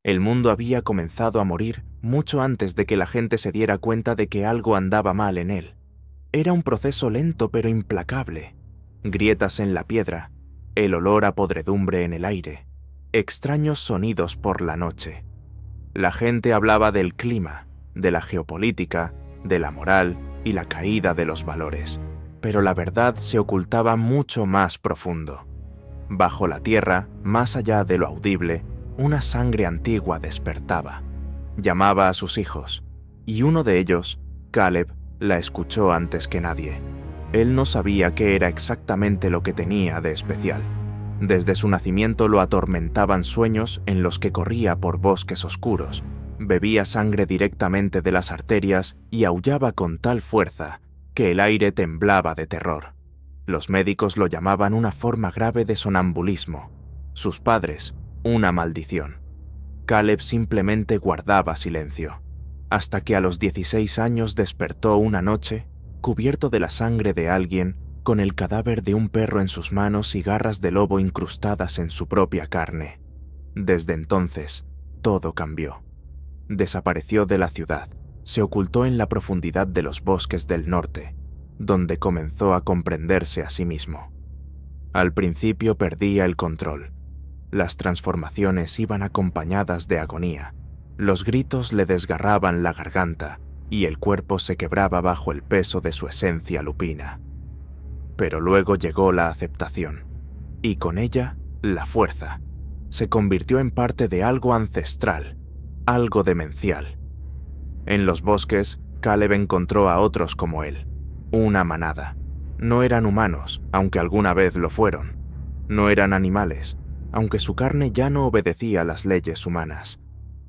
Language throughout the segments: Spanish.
El mundo había comenzado a morir mucho antes de que la gente se diera cuenta de que algo andaba mal en él. Era un proceso lento pero implacable. Grietas en la piedra, el olor a podredumbre en el aire, extraños sonidos por la noche. La gente hablaba del clima, de la geopolítica, de la moral y la caída de los valores, pero la verdad se ocultaba mucho más profundo. Bajo la tierra, más allá de lo audible, una sangre antigua despertaba. Llamaba a sus hijos, y uno de ellos, Caleb, la escuchó antes que nadie. Él no sabía qué era exactamente lo que tenía de especial. Desde su nacimiento lo atormentaban sueños en los que corría por bosques oscuros, bebía sangre directamente de las arterias y aullaba con tal fuerza que el aire temblaba de terror. Los médicos lo llamaban una forma grave de sonambulismo, sus padres, una maldición. Caleb simplemente guardaba silencio, hasta que a los 16 años despertó una noche, cubierto de la sangre de alguien, con el cadáver de un perro en sus manos y garras de lobo incrustadas en su propia carne. Desde entonces, todo cambió. Desapareció de la ciudad, se ocultó en la profundidad de los bosques del norte, donde comenzó a comprenderse a sí mismo. Al principio perdía el control. Las transformaciones iban acompañadas de agonía. Los gritos le desgarraban la garganta y el cuerpo se quebraba bajo el peso de su esencia lupina. Pero luego llegó la aceptación, y con ella, la fuerza. Se convirtió en parte de algo ancestral, algo demencial. En los bosques, Caleb encontró a otros como él, una manada. No eran humanos, aunque alguna vez lo fueron. No eran animales, aunque su carne ya no obedecía a las leyes humanas.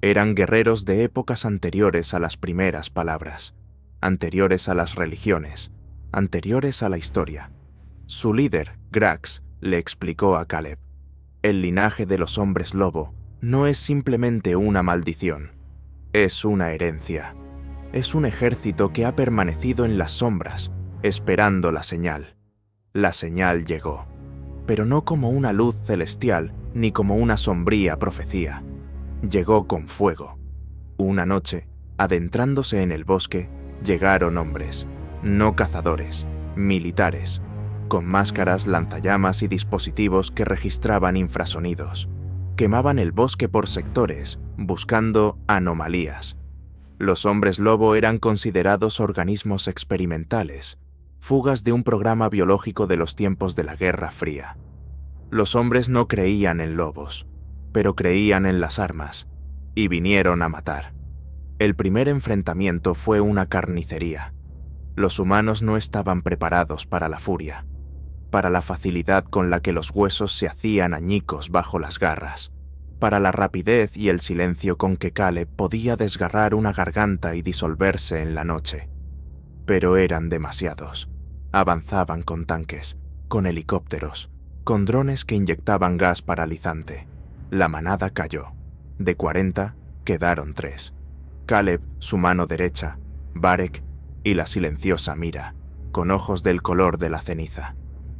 Eran guerreros de épocas anteriores a las primeras palabras, anteriores a las religiones, anteriores a la historia. Su líder, Grax, le explicó a Caleb: el linaje de los hombres lobo no es simplemente una maldición, es una herencia. Es un ejército que ha permanecido en las sombras, esperando la señal. La señal llegó, pero no como una luz celestial ni como una sombría profecía. Llegó con fuego. Una noche, adentrándose en el bosque, llegaron hombres, no cazadores, militares, con máscaras, lanzallamas y dispositivos que registraban infrasonidos. Quemaban el bosque por sectores, buscando anomalías. Los hombres lobo eran considerados organismos experimentales, fugas de un programa biológico de los tiempos de la Guerra Fría. Los hombres no creían en lobos, pero creían en las armas, y vinieron a matar. El primer enfrentamiento fue una carnicería. Los humanos no estaban preparados para la furia, para la facilidad con la que los huesos se hacían añicos bajo las garras, para la rapidez y el silencio con que Caleb podía desgarrar una garganta y disolverse en la noche. Pero eran demasiados. Avanzaban con tanques, con helicópteros, con drones que inyectaban gas paralizante. La manada cayó. De 40, quedaron 3. Caleb, su mano derecha, Barek y la silenciosa Mira, con ojos del color de la ceniza.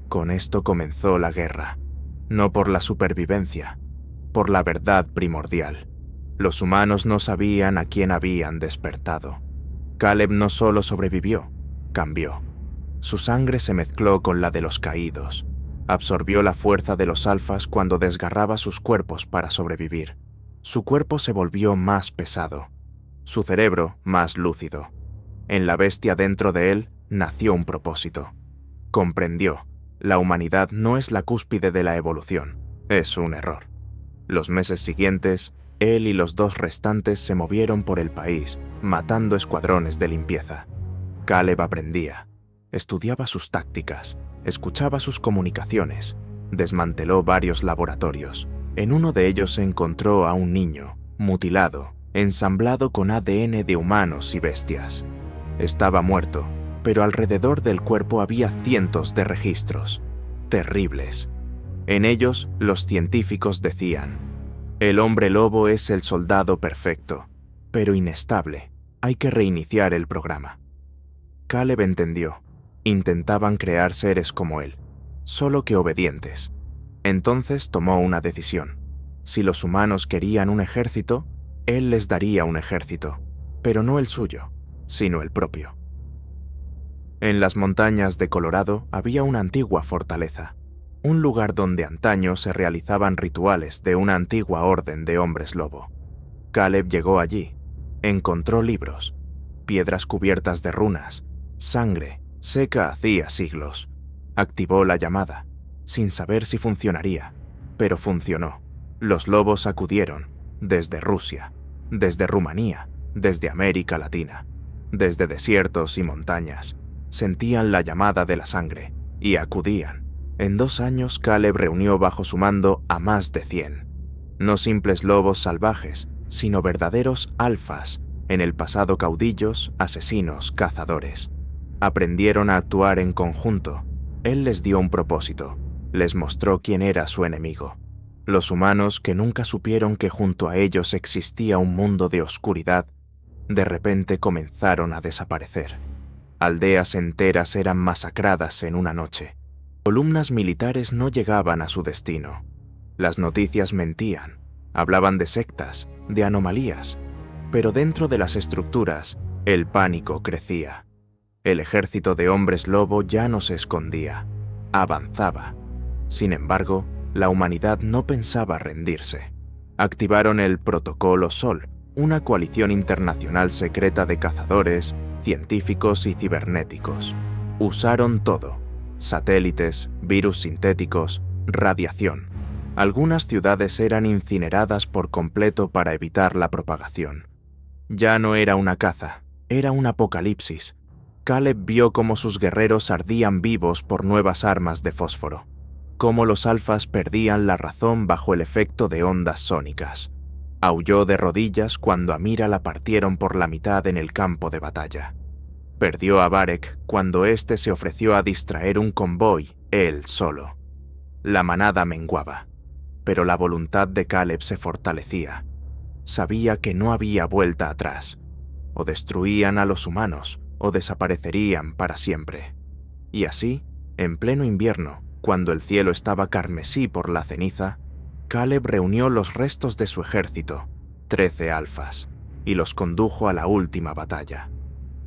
Con esto comenzó la guerra, no por la supervivencia, por la verdad primordial. Los humanos no sabían a quién habían despertado. Caleb no solo sobrevivió, cambió. Su sangre se mezcló con la de los caídos. Absorbió la fuerza de los alfas cuando desgarraba sus cuerpos para sobrevivir. Su cuerpo se volvió más pesado, su cerebro más lúcido. En la bestia dentro de él nació un propósito. Comprendió: la humanidad no es la cúspide de la evolución, es un error. Los meses siguientes, él y los 2 restantes se movieron por el país, matando escuadrones de limpieza. Caleb aprendía, estudiaba sus tácticas, escuchaba sus comunicaciones, desmanteló varios laboratorios. En uno de ellos se encontró a un niño, mutilado, ensamblado con ADN de humanos y bestias. Estaba muerto, pero alrededor del cuerpo había cientos de registros, terribles. En ellos, los científicos decían: el hombre lobo es el soldado perfecto, pero inestable. Hay que reiniciar el programa. Caleb entendió. Intentaban crear seres como él, solo que obedientes. Entonces tomó una decisión. Si los humanos querían un ejército, él les daría un ejército, pero no el suyo, sino el propio. En las montañas de Colorado había una antigua fortaleza, un lugar donde antaño se realizaban rituales de una antigua orden de hombres lobo. Caleb llegó allí, encontró libros, piedras cubiertas de runas, sangre seca hacía siglos. Activó la llamada, sin saber si funcionaría, pero funcionó. Los lobos acudieron, desde Rusia, desde Rumanía, desde América Latina, desde desiertos y montañas. Sentían la llamada de la sangre y acudían. En 2 años Caleb reunió bajo su mando a más de 100. No simples lobos salvajes, sino verdaderos alfas, en el pasado caudillos, asesinos, cazadores. Aprendieron a actuar en conjunto. Él les dio un propósito, les mostró quién era su enemigo. Los humanos, que nunca supieron que junto a ellos existía un mundo de oscuridad, de repente comenzaron a desaparecer. Aldeas enteras eran masacradas en una noche. Columnas militares no llegaban a su destino. Las noticias mentían, hablaban de sectas, de anomalías, pero dentro de las estructuras, el pánico crecía. El ejército de hombres lobo ya no se escondía, avanzaba. Sin embargo, la humanidad no pensaba rendirse. Activaron el Protocolo Sol, una coalición internacional secreta de cazadores, científicos y cibernéticos. Usaron todo: satélites, virus sintéticos, radiación. Algunas ciudades eran incineradas por completo para evitar la propagación. Ya no era una caza, era un apocalipsis. Caleb vio cómo sus guerreros ardían vivos por nuevas armas de fósforo, cómo los alfas perdían la razón bajo el efecto de ondas sónicas. Aulló de rodillas cuando a Mira la partieron por la mitad en el campo de batalla. Perdió a Varek cuando éste se ofreció a distraer un convoy, él solo. La manada menguaba, pero la voluntad de Caleb se fortalecía. Sabía que no había vuelta atrás. O destruían a los humanos, o desaparecerían para siempre. Y así, en pleno invierno, cuando el cielo estaba carmesí por la ceniza, Caleb reunió los restos de su ejército, 13 alfas, y los condujo a la última batalla.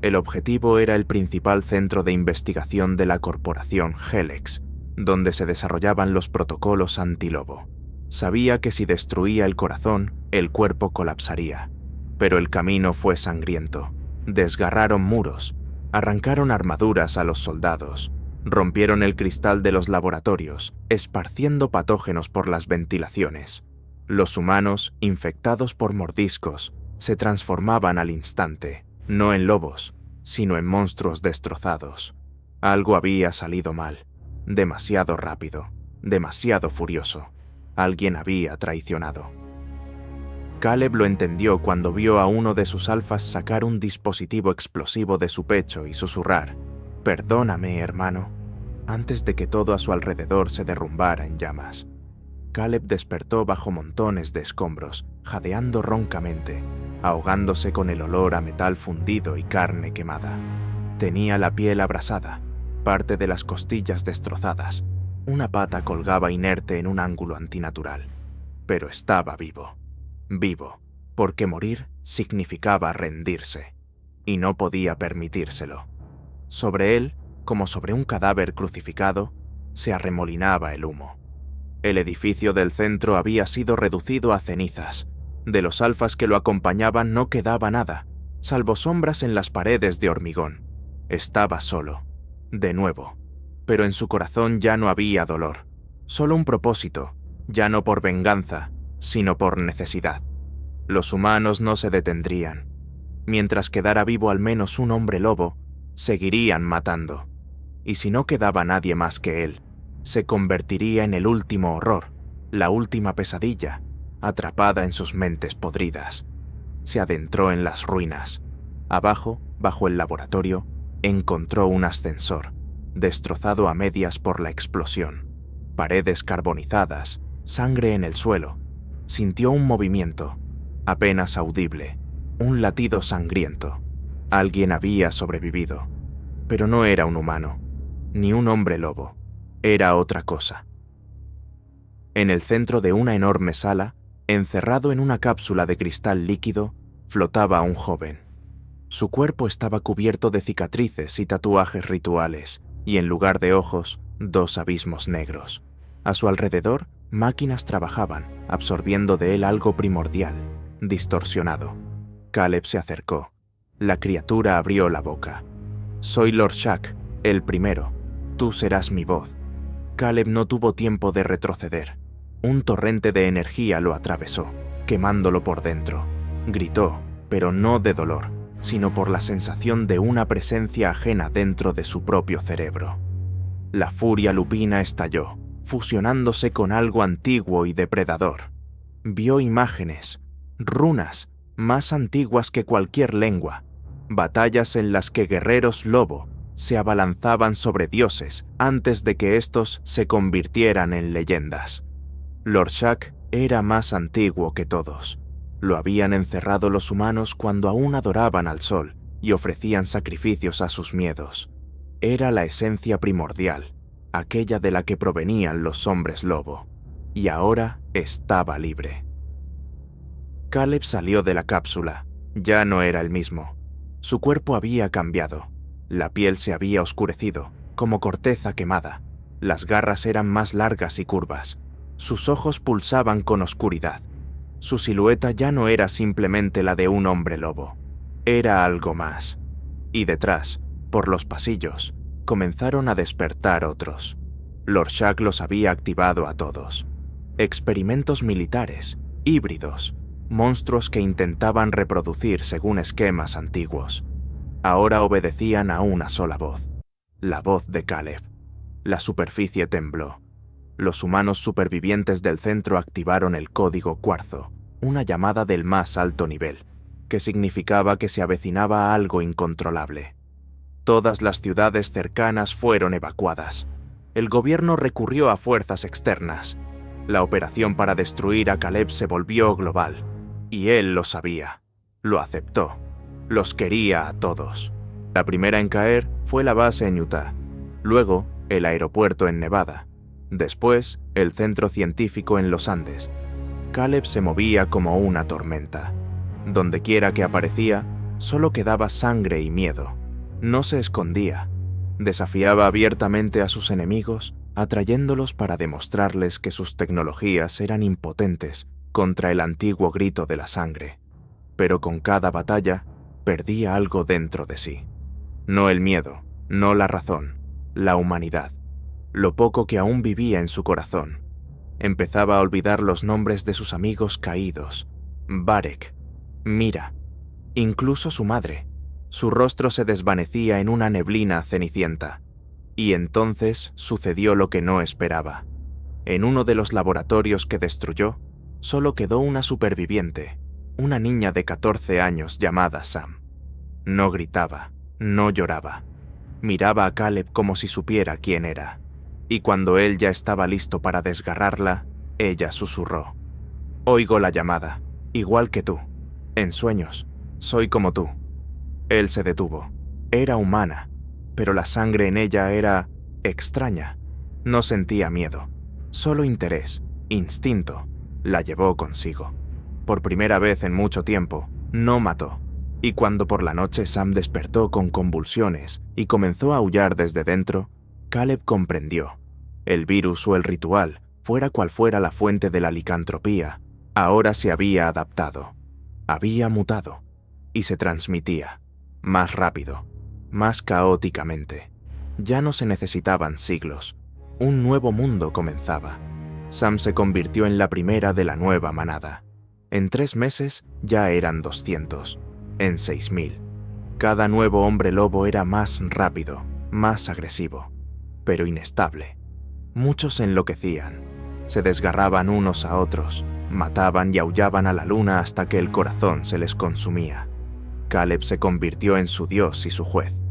El objetivo era el principal centro de investigación de la corporación Helix, donde se desarrollaban los protocolos antilobo. Sabía que si destruía el corazón, el cuerpo colapsaría. Pero el camino fue sangriento. Desgarraron muros, arrancaron armaduras a los soldados, rompieron el cristal de los laboratorios, esparciendo patógenos por las ventilaciones. Los humanos, infectados por mordiscos, se transformaban al instante, no en lobos, sino en monstruos destrozados. Algo había salido mal, demasiado rápido, demasiado furioso. Alguien había traicionado. Caleb lo entendió cuando vio a uno de sus alfas sacar un dispositivo explosivo de su pecho y susurrar: «Perdóname, hermano», antes de que todo a su alrededor se derrumbara en llamas. Caleb despertó bajo montones de escombros, jadeando roncamente, ahogándose con el olor a metal fundido y carne quemada. Tenía la piel abrasada, parte de las costillas destrozadas. Una pata colgaba inerte en un ángulo antinatural. Pero estaba vivo. Vivo, porque morir significaba rendirse, y no podía permitírselo. Sobre él, como sobre un cadáver crucificado, se arremolinaba el humo. El edificio del centro había sido reducido a cenizas. De los alfas que lo acompañaban no quedaba nada, salvo sombras en las paredes de hormigón. Estaba solo, de nuevo, pero en su corazón ya no había dolor, solo un propósito, ya no por venganza, sino por necesidad. Los humanos no se detendrían. Mientras quedara vivo al menos un hombre lobo, seguirían matando. Y si no quedaba nadie más que él, se convertiría en el último horror, la última pesadilla, atrapada en sus mentes podridas. Se adentró en las ruinas. Abajo, bajo el laboratorio, encontró un ascensor, destrozado a medias por la explosión. Paredes carbonizadas, sangre en el suelo. Sintió un movimiento, apenas audible, un latido sangriento. Alguien había sobrevivido, pero no era un humano, ni un hombre lobo. Era otra cosa. En el centro de una enorme sala, Encerrado en una cápsula de cristal líquido, flotaba un joven. Su cuerpo estaba cubierto de cicatrices y tatuajes rituales, y en lugar de ojos, 2 abismos negros. A su alrededor, máquinas trabajaban, absorbiendo de él algo primordial, distorsionado. Caleb se acercó. La criatura abrió la boca. «Soy Lord Shack, el primero. Tú serás mi voz». Caleb no tuvo tiempo de retroceder. Un torrente de energía lo atravesó, quemándolo por dentro. Gritó, pero no de dolor, sino por la sensación de una presencia ajena dentro de su propio cerebro. La furia lupina estalló, fusionándose con algo antiguo y depredador. Vio imágenes, runas, más antiguas que cualquier lengua, batallas en las que guerreros lobo se abalanzaban sobre dioses antes de que estos se convirtieran en leyendas. Lord Shack era más antiguo que todos. Lo habían encerrado los humanos cuando aún adoraban al sol y ofrecían sacrificios a sus miedos. Era la esencia primordial, aquella de la que provenían los hombres lobo, y ahora estaba libre. Caleb salió de la cápsula. Ya no era el mismo. Su cuerpo había cambiado. La piel se había oscurecido, como corteza quemada. Las garras eran más largas y curvas. Sus ojos pulsaban con oscuridad. Su silueta ya no era simplemente la de un hombre lobo. Era algo más. Y detrás, por los pasillos, comenzaron a despertar otros. Lord Shack los había activado a todos. Experimentos militares, híbridos, monstruos que intentaban reproducir según esquemas antiguos. Ahora obedecían a una sola voz, la voz de Caleb. La superficie tembló. Los humanos supervivientes del centro activaron el código cuarzo, una llamada del más alto nivel, que significaba que se avecinaba algo incontrolable. Todas las ciudades cercanas fueron evacuadas. El gobierno recurrió a fuerzas externas. La operación para destruir a Caleb se volvió global, y él lo sabía. Lo aceptó. Los quería a todos. La primera en caer fue la base en Utah, luego el aeropuerto en Nevada, después el centro científico en los Andes. Caleb se movía como una tormenta. Dondequiera que aparecía, solo quedaba sangre y miedo. No se escondía. Desafiaba abiertamente a sus enemigos, atrayéndolos para demostrarles que sus tecnologías eran impotentes contra el antiguo grito de la sangre. Pero con cada batalla, perdía algo dentro de sí. No el miedo, no la razón, la humanidad. Lo poco que aún vivía en su corazón. Empezaba a olvidar los nombres de sus amigos caídos. Varek, Mira, incluso su madre. Su rostro se desvanecía en una neblina cenicienta. Y entonces sucedió lo que no esperaba. En uno de los laboratorios que destruyó, solo quedó una superviviente, una niña de 14 años llamada Sam. No gritaba, no lloraba. Miraba a Caleb como si supiera quién era. Y cuando él ya estaba listo para desgarrarla, ella susurró: «Oigo la llamada, igual que tú. En sueños, soy como tú». Él se detuvo. Era humana, pero la sangre en ella era extraña. No sentía miedo, solo interés, instinto. La llevó consigo. Por primera vez en mucho tiempo, no mató. Y cuando por la noche Sam despertó con convulsiones y comenzó a aullar desde dentro, Caleb comprendió. El virus o el ritual, fuera cual fuera la fuente de la licantropía, ahora se había adaptado. Había mutado. Y se transmitía. Más rápido. Más caóticamente. Ya no se necesitaban siglos. Un nuevo mundo comenzaba. Sam se convirtió en la primera de la nueva manada. En 3 meses ya eran 200. En 6000. Cada nuevo hombre lobo era más rápido, más agresivo, pero inestable. Muchos enloquecían. Se desgarraban unos a otros, mataban y aullaban a la luna hasta que el corazón se les consumía. Caleb se convirtió en su dios y su juez.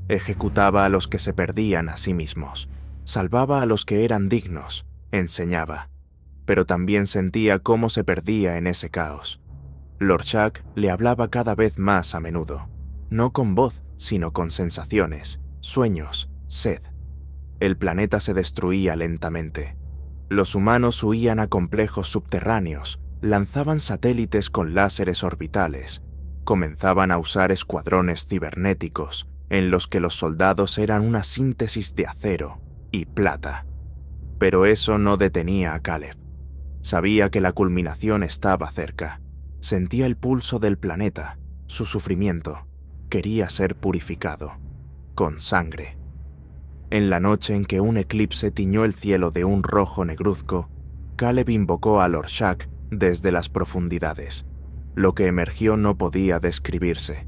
Ejecutaba a los que se perdían a sí mismos. Salvaba a los que eran dignos. Enseñaba. Pero también sentía cómo se perdía en ese caos. Lord Shack le hablaba cada vez más a menudo. No con voz, sino con sensaciones, sueños, sed. El planeta se destruía lentamente. Los humanos huían a complejos subterráneos, Lanzaban satélites con láseres orbitales. Comenzaban a usar escuadrones cibernéticos, en los que los soldados eran una síntesis de acero y plata. Pero eso no detenía a Caleb. Sabía que la culminación estaba cerca. Sentía el pulso del planeta, su sufrimiento. Quería ser purificado, con sangre. En la noche en que un eclipse tiñó el cielo de un rojo negruzco, Caleb invocó a Lorshak desde las profundidades. Lo que emergió no podía describirse.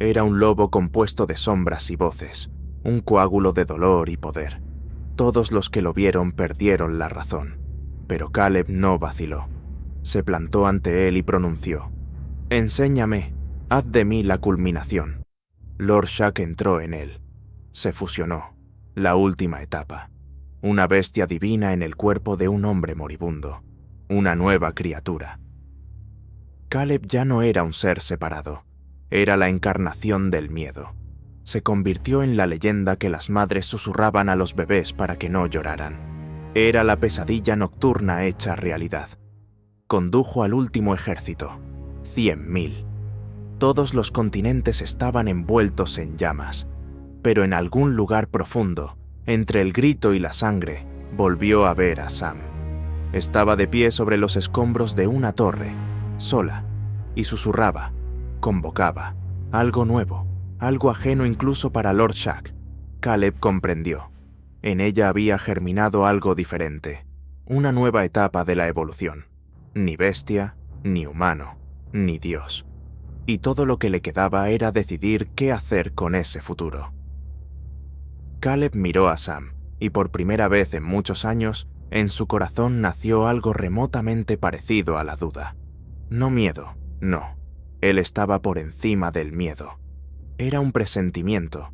Era un lobo compuesto de sombras y voces, un coágulo de dolor y poder. Todos los que lo vieron perdieron la razón, pero Caleb no vaciló. Se plantó ante él y pronunció: «Enséñame, haz de mí la culminación». Lorshak entró en él. Se fusionó, la última etapa. Una bestia divina en el cuerpo de un hombre moribundo. Una nueva criatura. Caleb ya no era un ser separado. Era la encarnación del miedo. Se convirtió en la leyenda que las madres susurraban a los bebés para que no lloraran. Era la pesadilla nocturna hecha realidad. Condujo al último ejército, 100.000. Todos los continentes estaban envueltos en llamas, pero en algún lugar profundo, entre el grito y la sangre, volvió a ver a Sam. Estaba de pie sobre los escombros de una torre, sola, y susurraba, convocaba, algo nuevo, algo ajeno incluso para Lorshak. Caleb comprendió. En ella había germinado algo diferente, una nueva etapa de la evolución. Ni bestia, ni humano, ni Dios. Y todo lo que le quedaba era decidir qué hacer con ese futuro. Caleb miró a Sam, y por primera vez en muchos años, en su corazón nació algo remotamente parecido a la duda. No miedo, no. Él estaba por encima del miedo. Era un presentimiento,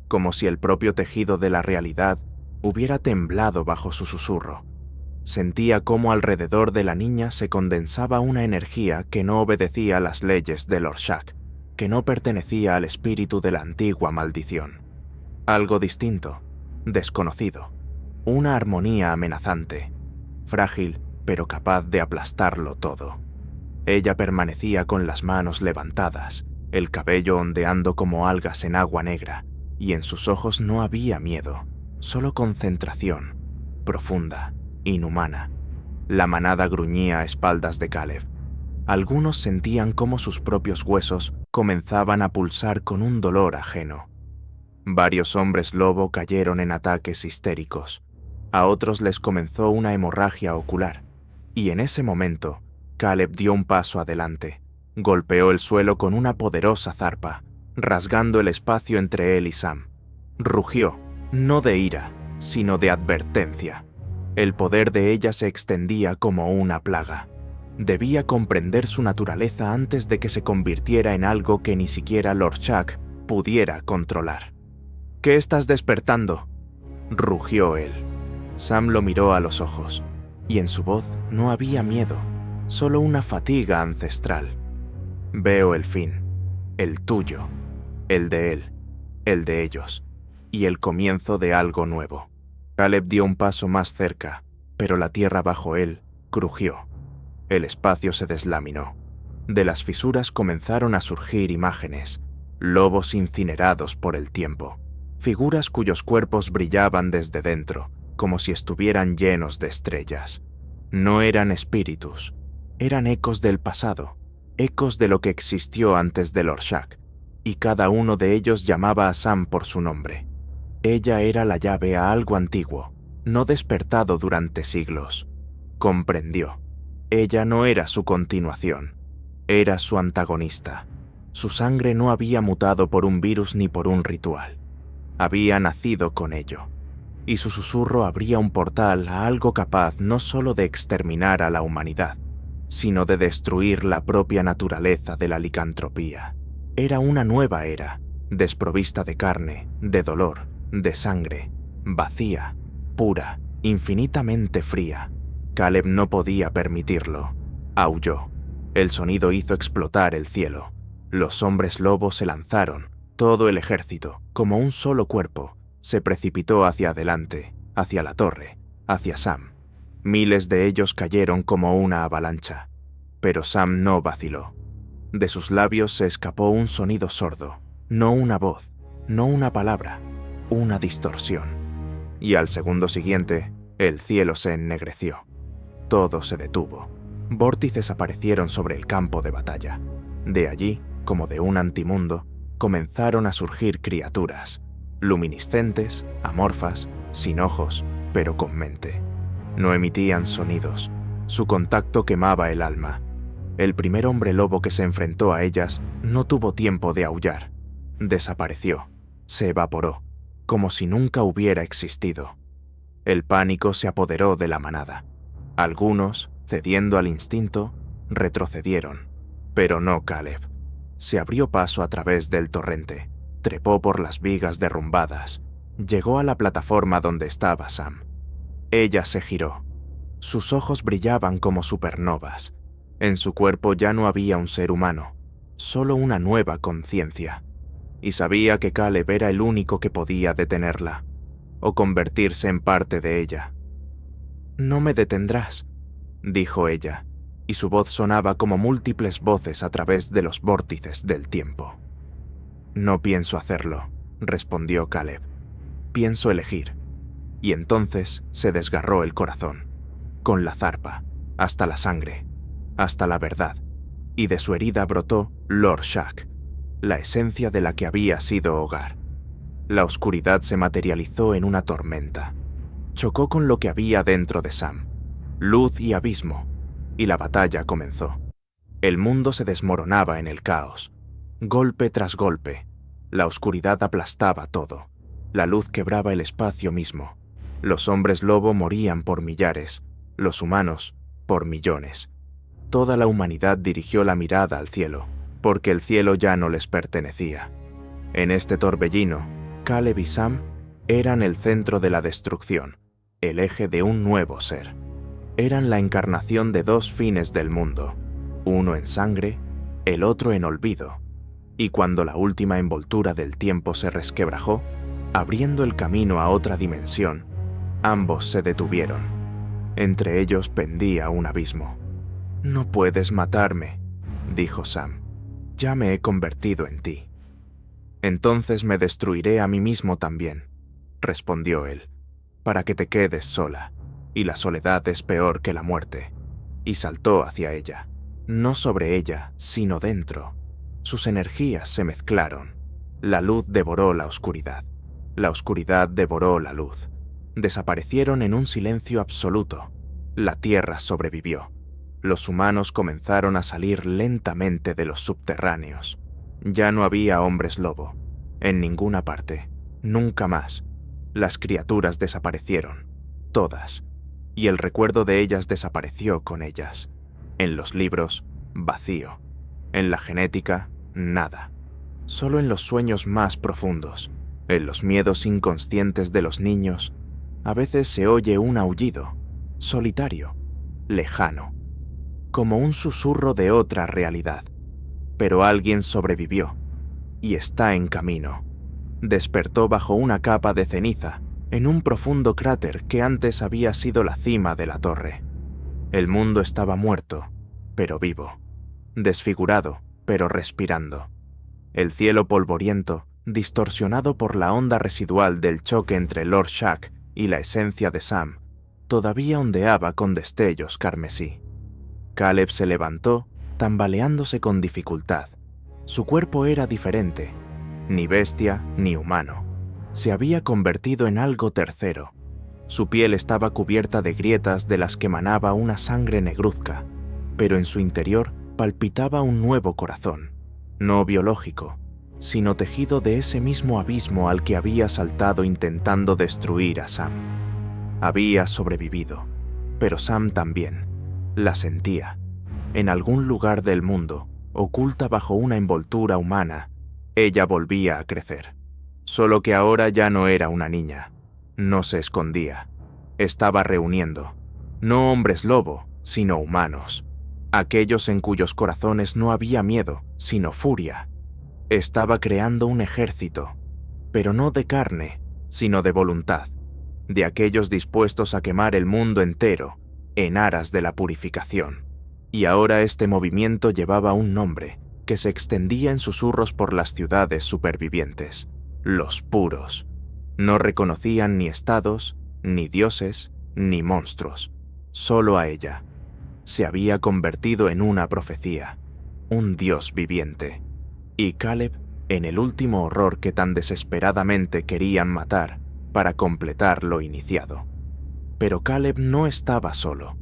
como si el propio tejido de la realidad hubiera temblado bajo su susurro. Sentía cómo alrededor de la niña se condensaba una energía que no obedecía a las leyes de Lorshak, que no pertenecía al espíritu de la antigua maldición. Algo distinto, desconocido, una armonía amenazante, frágil pero capaz de aplastarlo todo. Ella permanecía con las manos levantadas, el cabello ondeando como algas en agua negra, y en sus ojos no había miedo, solo concentración, profunda, inhumana. La manada gruñía a espaldas de Caleb. Algunos sentían cómo sus propios huesos comenzaban a pulsar con un dolor ajeno. Varios hombres lobo cayeron en ataques histéricos. A otros les comenzó una hemorragia ocular, y en ese momento, Caleb dio un paso adelante. Golpeó el suelo con una poderosa zarpa, rasgando el espacio entre él y Sam. Rugió, no de ira, sino de advertencia. El poder de ella se extendía como una plaga. Debía comprender su naturaleza antes de que se convirtiera en algo que ni siquiera Lorshak pudiera controlar. «¿Qué estás despertando?», rugió él. Sam lo miró a los ojos, y en su voz no había miedo, solo una fatiga ancestral. «Veo el fin, el tuyo, el de él, el de ellos, y el comienzo de algo nuevo». Caleb dio un paso más cerca, pero la tierra bajo él crujió. El espacio se deslaminó. De las fisuras comenzaron a surgir imágenes, lobos incinerados por el tiempo, figuras cuyos cuerpos brillaban desde dentro, como si estuvieran llenos de estrellas. No eran espíritus, eran ecos del pasado, ecos de lo que existió antes de Lorshak, y cada uno de ellos llamaba a Sam por su nombre. Ella era la llave a algo antiguo, no despertado durante siglos. Comprendió. Ella no era su continuación, era su antagonista. Su sangre no había mutado por un virus ni por un ritual. Había nacido con ello, y su susurro abría un portal a algo capaz no solo de exterminar a la humanidad, sino de destruir la propia naturaleza de la licantropía. Era una nueva era, desprovista de carne, de dolor, de sangre, vacía, pura, infinitamente fría. Caleb no podía permitirlo. Aulló. El sonido hizo explotar el cielo. Los hombres lobos se lanzaron. Todo el ejército, como un solo cuerpo, se precipitó hacia adelante, hacia la torre, hacia Sam. Miles de ellos cayeron como una avalancha. Pero Sam no vaciló. De sus labios se escapó un sonido sordo, no una voz, no una palabra, una distorsión. Y al segundo siguiente, el cielo se ennegreció. Todo se detuvo. Vórtices aparecieron sobre el campo de batalla. De allí, como de un antimundo, comenzaron a surgir criaturas, luminiscentes, amorfas, sin ojos, pero con mente. No emitían sonidos. Su contacto quemaba el alma. El primer hombre lobo que se enfrentó a ellas no tuvo tiempo de aullar. Desapareció, se evaporó, como si nunca hubiera existido. El pánico se apoderó de la manada. Algunos, cediendo al instinto, retrocedieron, pero no Caleb. Se abrió paso a través del torrente, trepó por las vigas derrumbadas, llegó a la plataforma donde estaba Sam. Ella se giró. Sus ojos brillaban como supernovas. En su cuerpo ya no había un ser humano, solo una nueva conciencia. Y sabía que Caleb era el único que podía detenerla, o convertirse en parte de ella. «No me detendrás», dijo ella, y su voz sonaba como múltiples voces a través de los vórtices del tiempo. «No pienso hacerlo», respondió Caleb. «Pienso elegir». Y entonces se desgarró el corazón, con la zarpa, hasta la sangre, hasta la verdad, y de su herida brotó Lord Shack, la esencia de la que había sido hogar. La oscuridad se materializó en una tormenta. Chocó con lo que había dentro de Sam, luz y abismo, y la batalla comenzó. El mundo se desmoronaba en el caos. Golpe tras golpe, la oscuridad aplastaba todo. La luz quebraba el espacio mismo. Los hombres lobo morían por millares, los humanos por millones. Toda la humanidad dirigió la mirada al cielo, porque el cielo ya no les pertenecía. En este torbellino, Caleb y Sam eran el centro de la destrucción, el eje de un nuevo ser. Eran la encarnación de dos fines del mundo, uno en sangre, el otro en olvido. Y cuando la última envoltura del tiempo se resquebrajó, abriendo el camino a otra dimensión, ambos se detuvieron. Entre ellos pendía un abismo. «No puedes matarme», dijo Sam. «Ya me he convertido en ti». «Entonces me destruiré a mí mismo también», respondió él, «para que te quedes sola, y la soledad es peor que la muerte». Y saltó hacia ella, no sobre ella, sino dentro. Sus energías se mezclaron. La luz devoró la oscuridad devoró la luz. Desaparecieron en un silencio absoluto. La tierra sobrevivió. Los humanos comenzaron a salir lentamente de los subterráneos. Ya no había hombres lobo, en ninguna parte, nunca más. Las criaturas desaparecieron, todas, y el recuerdo de ellas desapareció con ellas. En los libros, vacío. En la genética, nada. Solo en los sueños más profundos, en los miedos inconscientes de los niños, a veces se oye un aullido, solitario, lejano, como un susurro de otra realidad. Pero alguien sobrevivió, y está en camino. Despertó bajo una capa de ceniza, en un profundo cráter que antes había sido la cima de la torre. El mundo estaba muerto, pero vivo, desfigurado, pero respirando. El cielo polvoriento, distorsionado por la onda residual del choque entre Lord Shack y la esencia de Sam, todavía ondeaba con destellos carmesí. Caleb se levantó, tambaleándose con dificultad. Su cuerpo era diferente, ni bestia ni humano. Se había convertido en algo tercero. Su piel estaba cubierta de grietas de las que emanaba una sangre negruzca, pero en su interior palpitaba un nuevo corazón, no biológico, sino tejido de ese mismo abismo al que había saltado intentando destruir a Sam. Había sobrevivido, pero Sam también. La sentía. En algún lugar del mundo, oculta bajo una envoltura humana, ella volvía a crecer. Solo que ahora ya no era una niña. No se escondía. Estaba reuniendo, no hombres lobo, sino humanos. Aquellos en cuyos corazones no había miedo, sino furia. Estaba creando un ejército, pero no de carne, sino de voluntad, de aquellos dispuestos a quemar el mundo entero en aras de la purificación. Y ahora este movimiento llevaba un nombre que se extendía en susurros por las ciudades supervivientes: los puros. No reconocían ni estados, ni dioses, ni monstruos, solo a ella. Se había convertido en una profecía, un dios viviente. Y Caleb en el último horror que tan desesperadamente querían matar para completar lo iniciado. Pero Caleb no estaba solo.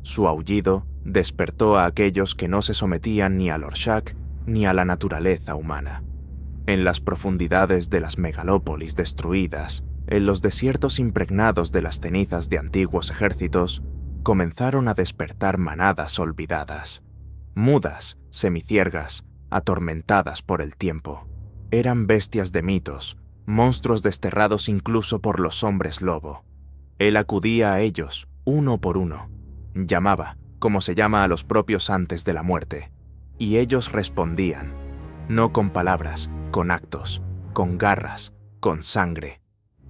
Su aullido despertó a aquellos que no se sometían ni al Orshak ni a la naturaleza humana. En las profundidades de las megalópolis destruidas, en los desiertos impregnados de las cenizas de antiguos ejércitos, comenzaron a despertar manadas olvidadas, mudas, semiciergas, atormentadas por el tiempo. Eran bestias de mitos, monstruos desterrados incluso por los hombres lobo. Él acudía a ellos, uno por uno. Llamaba, como se llama a los propios antes de la muerte, y ellos respondían, no con palabras, con actos, con garras, con sangre.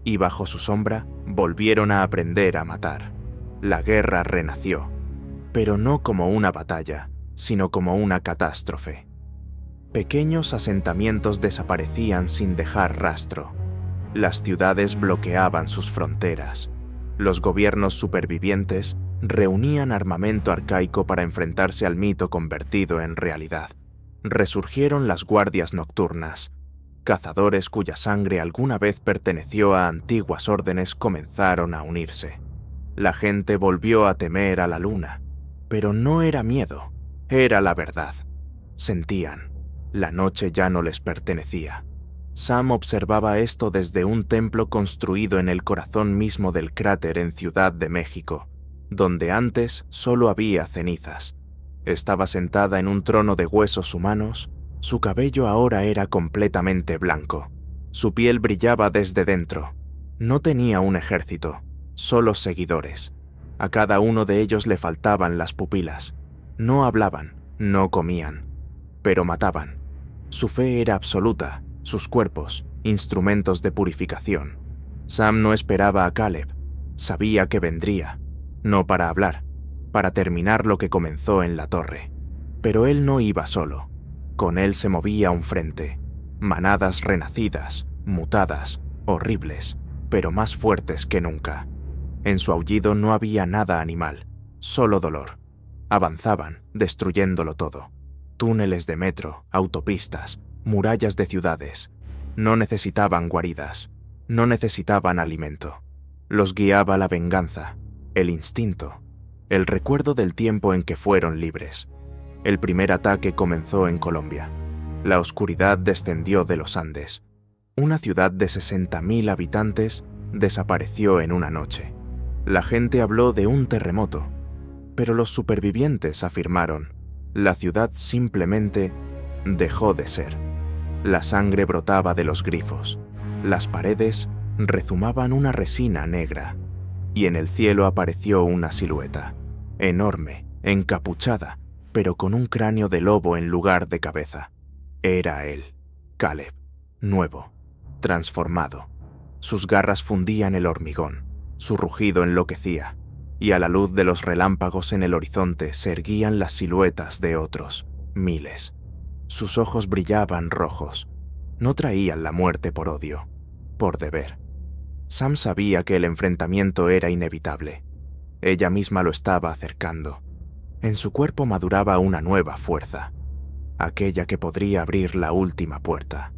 Y bajo su sombra volvieron a aprender a matar. La guerra renació, pero no como una batalla, sino como una catástrofe. Pequeños asentamientos desaparecían sin dejar rastro. Las ciudades bloqueaban sus fronteras. Los gobiernos supervivientes reunían armamento arcaico para enfrentarse al mito convertido en realidad. Resurgieron las guardias nocturnas. Cazadores cuya sangre alguna vez perteneció a antiguas órdenes comenzaron a unirse. La gente volvió a temer a la luna, pero no era miedo, era la verdad. Sentían, la noche ya no les pertenecía. Sam observaba esto desde un templo construido en el corazón mismo del cráter en Ciudad de México, donde antes solo había cenizas. Estaba sentada en un trono de huesos humanos. Su cabello ahora era completamente blanco. Su piel brillaba desde dentro. No tenía un ejército, solo seguidores. A cada uno de ellos le faltaban las pupilas. No hablaban, no comían, pero mataban. Su fe era absoluta, sus cuerpos, instrumentos de purificación. Sam no esperaba a Caleb. Sabía que vendría, no para hablar, para terminar lo que comenzó en la torre. Pero él no iba solo. Con él se movía un frente, manadas renacidas, mutadas, horribles, pero más fuertes que nunca. En su aullido no había nada animal, solo dolor. Avanzaban, destruyéndolo todo. Túneles de metro, autopistas, murallas de ciudades. No necesitaban guaridas, no necesitaban alimento. Los guiaba la venganza, el instinto, el recuerdo del tiempo en que fueron libres. El primer ataque comenzó en Colombia. La oscuridad descendió de los Andes. Una ciudad de 60.000 habitantes desapareció en una noche. La gente habló de un terremoto, pero los supervivientes afirmaron, la ciudad simplemente dejó de ser. La sangre brotaba de los grifos. Las paredes rezumaban una resina negra. Y en el cielo apareció una silueta, enorme, encapuchada, pero con un cráneo de lobo en lugar de cabeza. Era él, Caleb, nuevo, transformado. Sus garras fundían el hormigón, su rugido enloquecía, y a la luz de los relámpagos en el horizonte se erguían las siluetas de otros, miles. Sus ojos brillaban rojos. No traían la muerte por odio, por deber. Sam sabía que el enfrentamiento era inevitable. Ella misma lo estaba acercando. En su cuerpo maduraba una nueva fuerza, aquella que podría abrir la última puerta,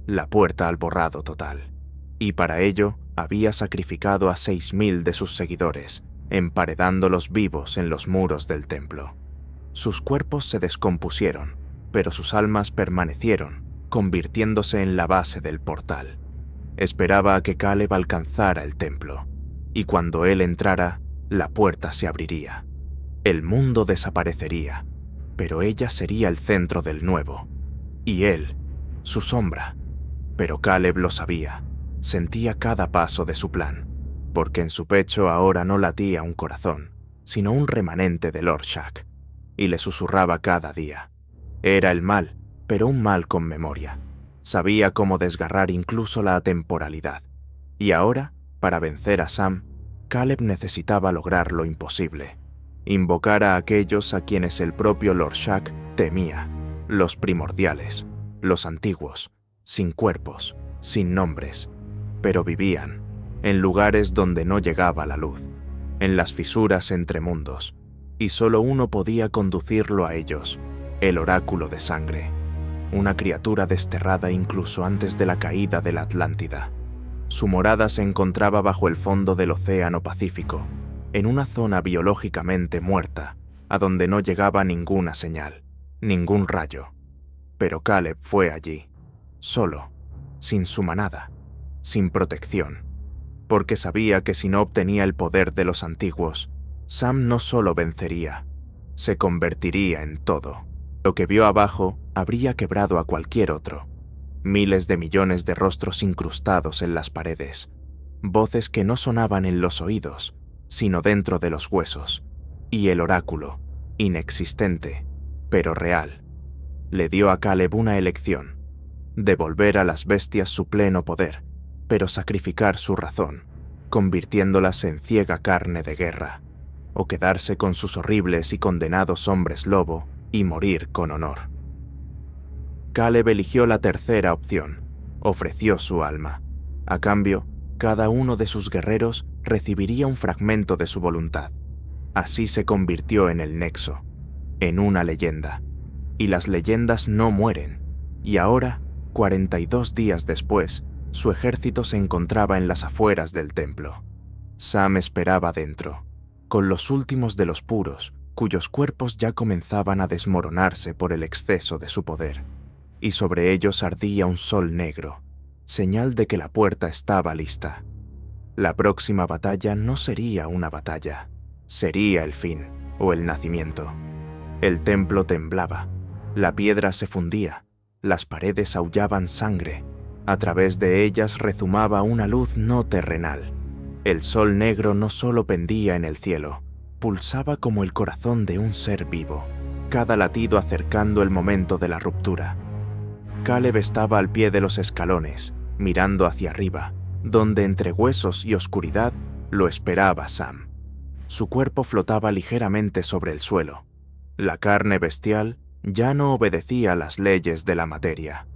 la puerta al borrado total. Y para ello había sacrificado a 6.000 de sus seguidores, emparedándolos vivos en los muros del templo. Sus cuerpos se descompusieron, pero sus almas permanecieron, convirtiéndose en la base del portal. Esperaba a que Caleb alcanzara el templo, y cuando él entrara, la puerta se abriría. El mundo desaparecería, pero ella sería el centro del nuevo, y él, su sombra. Pero Caleb lo sabía, sentía cada paso de su plan, porque en su pecho ahora no latía un corazón, sino un remanente del Orshak, y le susurraba cada día. Era el mal, pero un mal con memoria. Sabía cómo desgarrar incluso la atemporalidad. Y ahora, para vencer a Sam, Caleb necesitaba lograr lo imposible. invocar a aquellos a quienes el propio Lord Shack temía, los primordiales, los antiguos, sin cuerpos, sin nombres, pero vivían en lugares donde no llegaba la luz, en las fisuras entre mundos, y solo uno podía conducirlo a ellos, el oráculo de sangre, una criatura desterrada incluso antes de la caída de la Atlántida. Su morada se encontraba bajo el fondo del Océano Pacífico, en una zona biológicamente muerta, a donde no llegaba ninguna señal, ningún rayo. Pero Caleb fue allí, solo, sin su manada, sin protección, porque sabía que si no obtenía el poder de los antiguos, Sam no solo vencería, se convertiría en todo. Lo que vio abajo habría quebrado a cualquier otro. Miles de millones de rostros incrustados en las paredes, voces que no sonaban en los oídos, sino dentro de los huesos, y el oráculo, inexistente, pero real, le dio a Caleb una elección: devolver a las bestias su pleno poder, pero sacrificar su razón, convirtiéndolas en ciega carne de guerra, o quedarse con sus horribles y condenados hombres lobo y morir con honor. Caleb eligió la tercera opción, ofreció su alma. A cambio, cada uno de sus guerreros recibiría un fragmento de su voluntad. Así se convirtió en el Nexo, en una leyenda. Y las leyendas no mueren, y ahora, 42 días después, su ejército se encontraba en las afueras del templo. Sam esperaba dentro, con los últimos de los puros, cuyos cuerpos ya comenzaban a desmoronarse por el exceso de su poder, y sobre ellos ardía un sol negro, señal de que la puerta estaba lista. La próxima batalla no sería una batalla, sería el fin o el nacimiento. El templo temblaba, la piedra se fundía, las paredes aullaban sangre, a través de ellas rezumaba una luz no terrenal. El sol negro no solo pendía en el cielo, pulsaba como el corazón de un ser vivo, cada latido acercando el momento de la ruptura. Caleb estaba al pie de los escalones, mirando hacia arriba, donde entre huesos y oscuridad lo esperaba Sam. Su cuerpo flotaba ligeramente sobre el suelo. La carne bestial ya no obedecía las leyes de la materia.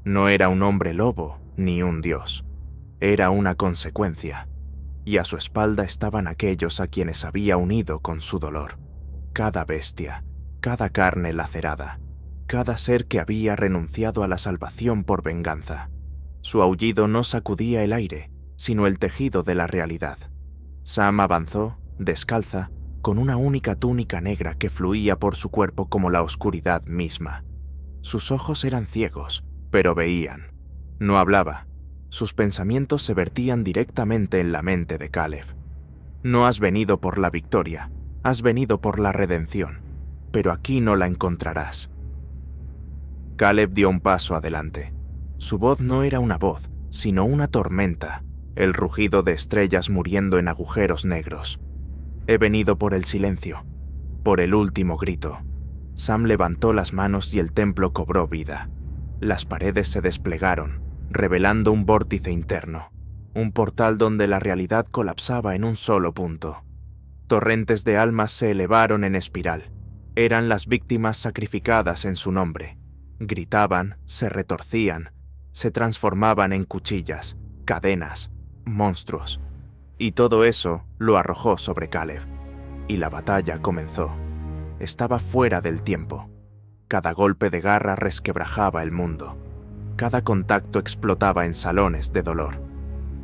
No era un hombre lobo ni un dios. Era una consecuencia. Y a su espalda estaban aquellos a quienes había unido con su dolor. Cada bestia, cada carne lacerada, cada ser que había renunciado a la salvación por venganza. Su aullido no sacudía el aire, sino el tejido de la realidad. Sam avanzó, descalza, con una única túnica negra que fluía por su cuerpo como la oscuridad misma. Sus ojos eran ciegos, pero veían. No hablaba. Sus pensamientos se vertían directamente en la mente de Caleb. No has venido por la victoria, has venido por la redención, pero aquí no la encontrarás. Caleb dio un paso adelante. Su voz no era una voz, sino una tormenta, el rugido de estrellas muriendo en agujeros negros. He venido por el silencio, por el último grito. Sam levantó las manos y el templo cobró vida. Las paredes se desplegaron, revelando un vórtice interno, un portal donde la realidad colapsaba en un solo punto. Torrentes de almas se elevaron en espiral. Eran las víctimas sacrificadas en su nombre. Gritaban, se retorcían, se transformaban en cuchillas, cadenas, monstruos. Y todo eso lo arrojó sobre Caleb. Y la batalla comenzó. Estaba fuera del tiempo. Cada golpe de garra resquebrajaba el mundo. Cada contacto explotaba en salones de dolor.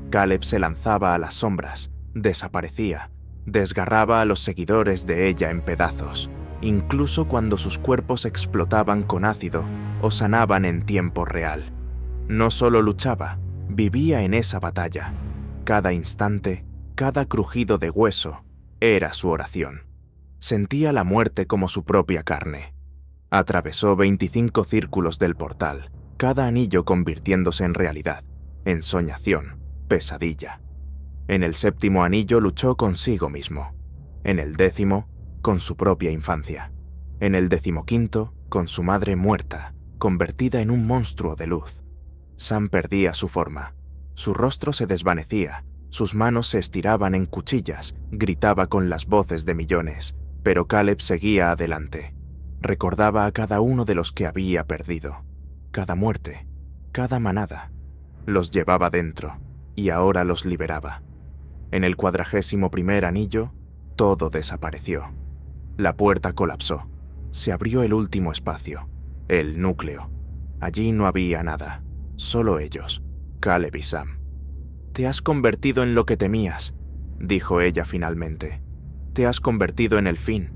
Caleb se lanzaba a las sombras, desaparecía, desgarraba a los seguidores de ella en pedazos, incluso cuando sus cuerpos explotaban con ácido o sanaban en tiempo real. No solo luchaba, vivía en esa batalla. Cada instante, cada crujido de hueso, era su oración. Sentía la muerte como su propia carne. Atravesó 25 círculos del portal, cada anillo convirtiéndose en realidad, ensoñación, pesadilla. En el 7º anillo luchó consigo mismo. En el 10º, con su propia infancia. En el 15º, con su madre muerta, convertida en un monstruo de luz. Sam perdía su forma. Su rostro se desvanecía, sus manos se estiraban en cuchillas, gritaba con las voces de millones. Pero Caleb seguía adelante. Recordaba a cada uno de los que había perdido. Cada muerte, cada manada. Los llevaba dentro, y ahora los liberaba. En el 41º anillo, todo desapareció. La puerta colapsó. Se abrió el último espacio, el núcleo. Allí no había nada, solo ellos, Caleb y Sam. «Te has convertido en lo que temías», dijo ella finalmente. «Te has convertido en el fin».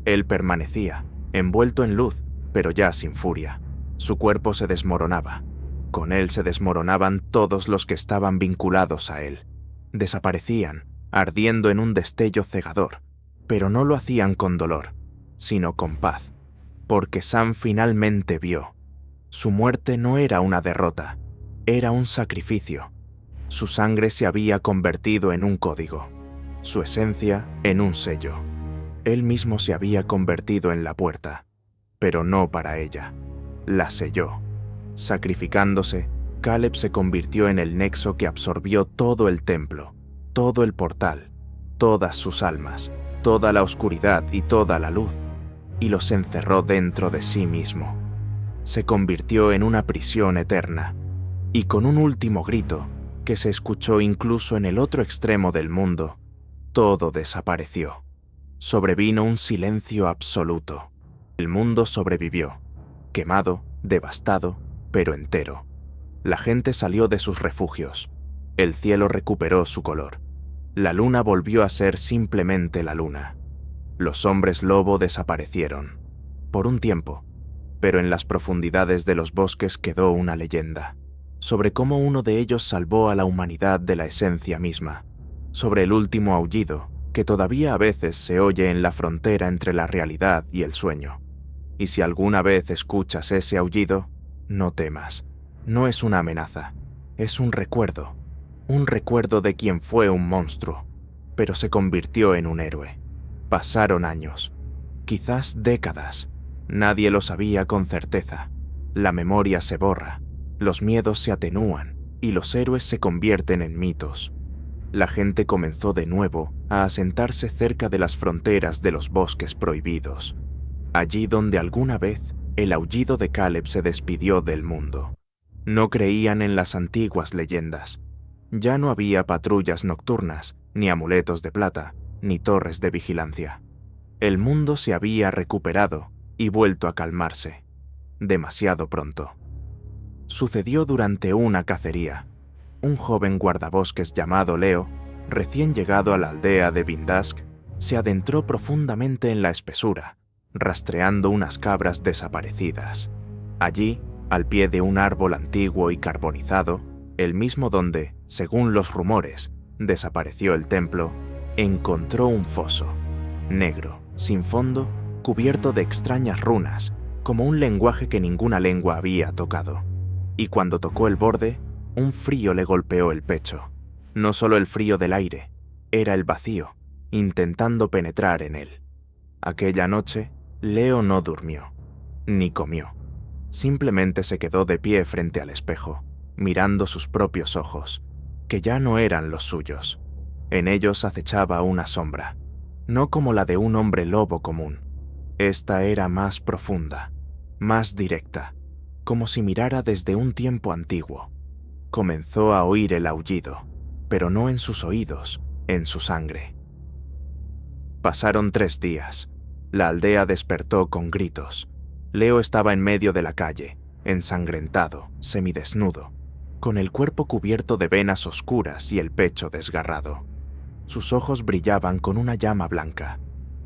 Él permanecía, envuelto en luz, pero ya sin furia. Su cuerpo se desmoronaba. Con él se desmoronaban todos los que estaban vinculados a él. Desaparecían, ardiendo en un destello cegador, pero no lo hacían con dolor, sino con paz, porque Sam finalmente vio. Su muerte no era una derrota, era un sacrificio. Su sangre se había convertido en un código, su esencia en un sello. Él mismo se había convertido en la puerta, pero no para ella. La selló. Sacrificándose, Caleb se convirtió en el nexo que absorbió todo el templo, todo el portal, todas sus almas, toda la oscuridad y toda la luz, y los encerró dentro de sí mismo. Se convirtió en una prisión eterna, y con un último grito, que se escuchó incluso en el otro extremo del mundo, todo desapareció. Sobrevino un silencio absoluto. El mundo sobrevivió, quemado, devastado, pero entero. La gente salió de sus refugios. El cielo recuperó su color. La luna volvió a ser simplemente la luna. Los hombres lobo desaparecieron. Por un tiempo, pero en las profundidades de los bosques quedó una leyenda, sobre cómo uno de ellos salvó a la humanidad de la esencia misma, sobre el último aullido que todavía a veces se oye en la frontera entre la realidad y el sueño. Y si alguna vez escuchas ese aullido, no temas. No es una amenaza, es un recuerdo de quien fue un monstruo, pero se convirtió en un héroe. Pasaron años, quizás décadas. Nadie lo sabía con certeza. La memoria se borra, los miedos se atenúan y los héroes se convierten en mitos. La gente comenzó de nuevo a asentarse cerca de las fronteras de los bosques prohibidos, allí donde alguna vez el aullido de Caleb se despidió del mundo. No creían en las antiguas leyendas. Ya no había patrullas nocturnas, ni amuletos de plata, ni torres de vigilancia. El mundo se había recuperado y vuelto a calmarse. Demasiado pronto. Sucedió durante una cacería. Un joven guardabosques llamado Leo, recién llegado a la aldea de Vindask, se adentró profundamente en la espesura, rastreando unas cabras desaparecidas. Allí, al pie de un árbol antiguo y carbonizado, el mismo donde, según los rumores, desapareció el templo, encontró un foso, negro, sin fondo, cubierto de extrañas runas, como un lenguaje que ninguna lengua había tocado. Y cuando tocó el borde, un frío le golpeó el pecho. No solo el frío del aire, era el vacío, intentando penetrar en él. Aquella noche, Leo no durmió, ni comió. Simplemente se quedó de pie frente al espejo, mirando sus propios ojos, que ya no eran los suyos. En ellos acechaba una sombra, no como la de un hombre lobo común. Esta era más profunda, más directa, como si mirara desde un tiempo antiguo. Comenzó a oír el aullido, pero no en sus oídos, en su sangre. Pasaron 3 días. La aldea despertó con gritos. Leo estaba en medio de la calle, ensangrentado, semidesnudo, con el cuerpo cubierto de venas oscuras y el pecho desgarrado. Sus ojos brillaban con una llama blanca,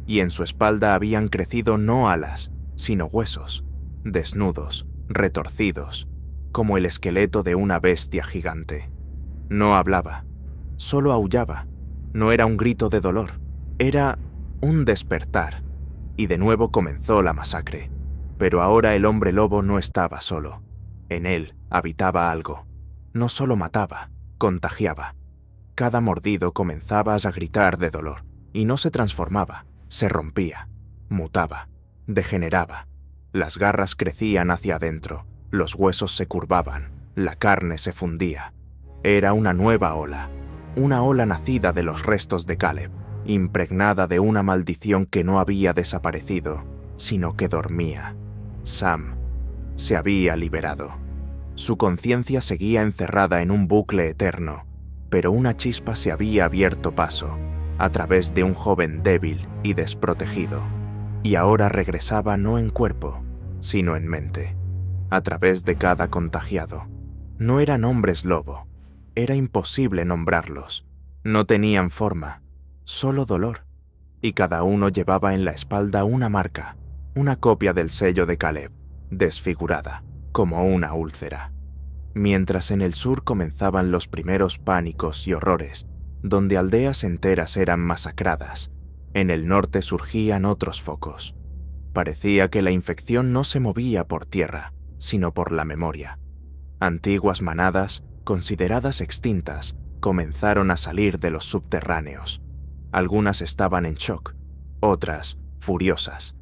y en su espalda habían crecido no alas, sino huesos, desnudos, retorcidos, como el esqueleto de una bestia gigante. No hablaba, solo aullaba. No era un grito de dolor, era un despertar, y de nuevo comenzó la masacre. Pero ahora el hombre lobo no estaba solo. En él habitaba algo. No solo mataba, contagiaba. Cada mordido comenzaba a gritar de dolor, y no se transformaba, se rompía, mutaba, degeneraba. Las garras crecían hacia adentro, los huesos se curvaban, la carne se fundía. Era una nueva ola, una ola nacida de los restos de Caleb, impregnada de una maldición que no había desaparecido, sino que dormía. Sam se había liberado. Su conciencia seguía encerrada en un bucle eterno, pero una chispa se había abierto paso, a través de un joven débil y desprotegido, y ahora regresaba no en cuerpo, sino en mente, a través de cada contagiado. No eran hombres lobo, era imposible nombrarlos, no tenían forma, solo dolor, y cada uno llevaba en la espalda una marca, una copia del sello de Caleb, desfigurada, como una úlcera. Mientras en el sur comenzaban los primeros pánicos y horrores, donde aldeas enteras eran masacradas, en el norte surgían otros focos. Parecía que la infección no se movía por tierra, sino por la memoria. Antiguas manadas, consideradas extintas, comenzaron a salir de los subterráneos. Algunas estaban en shock, otras furiosas,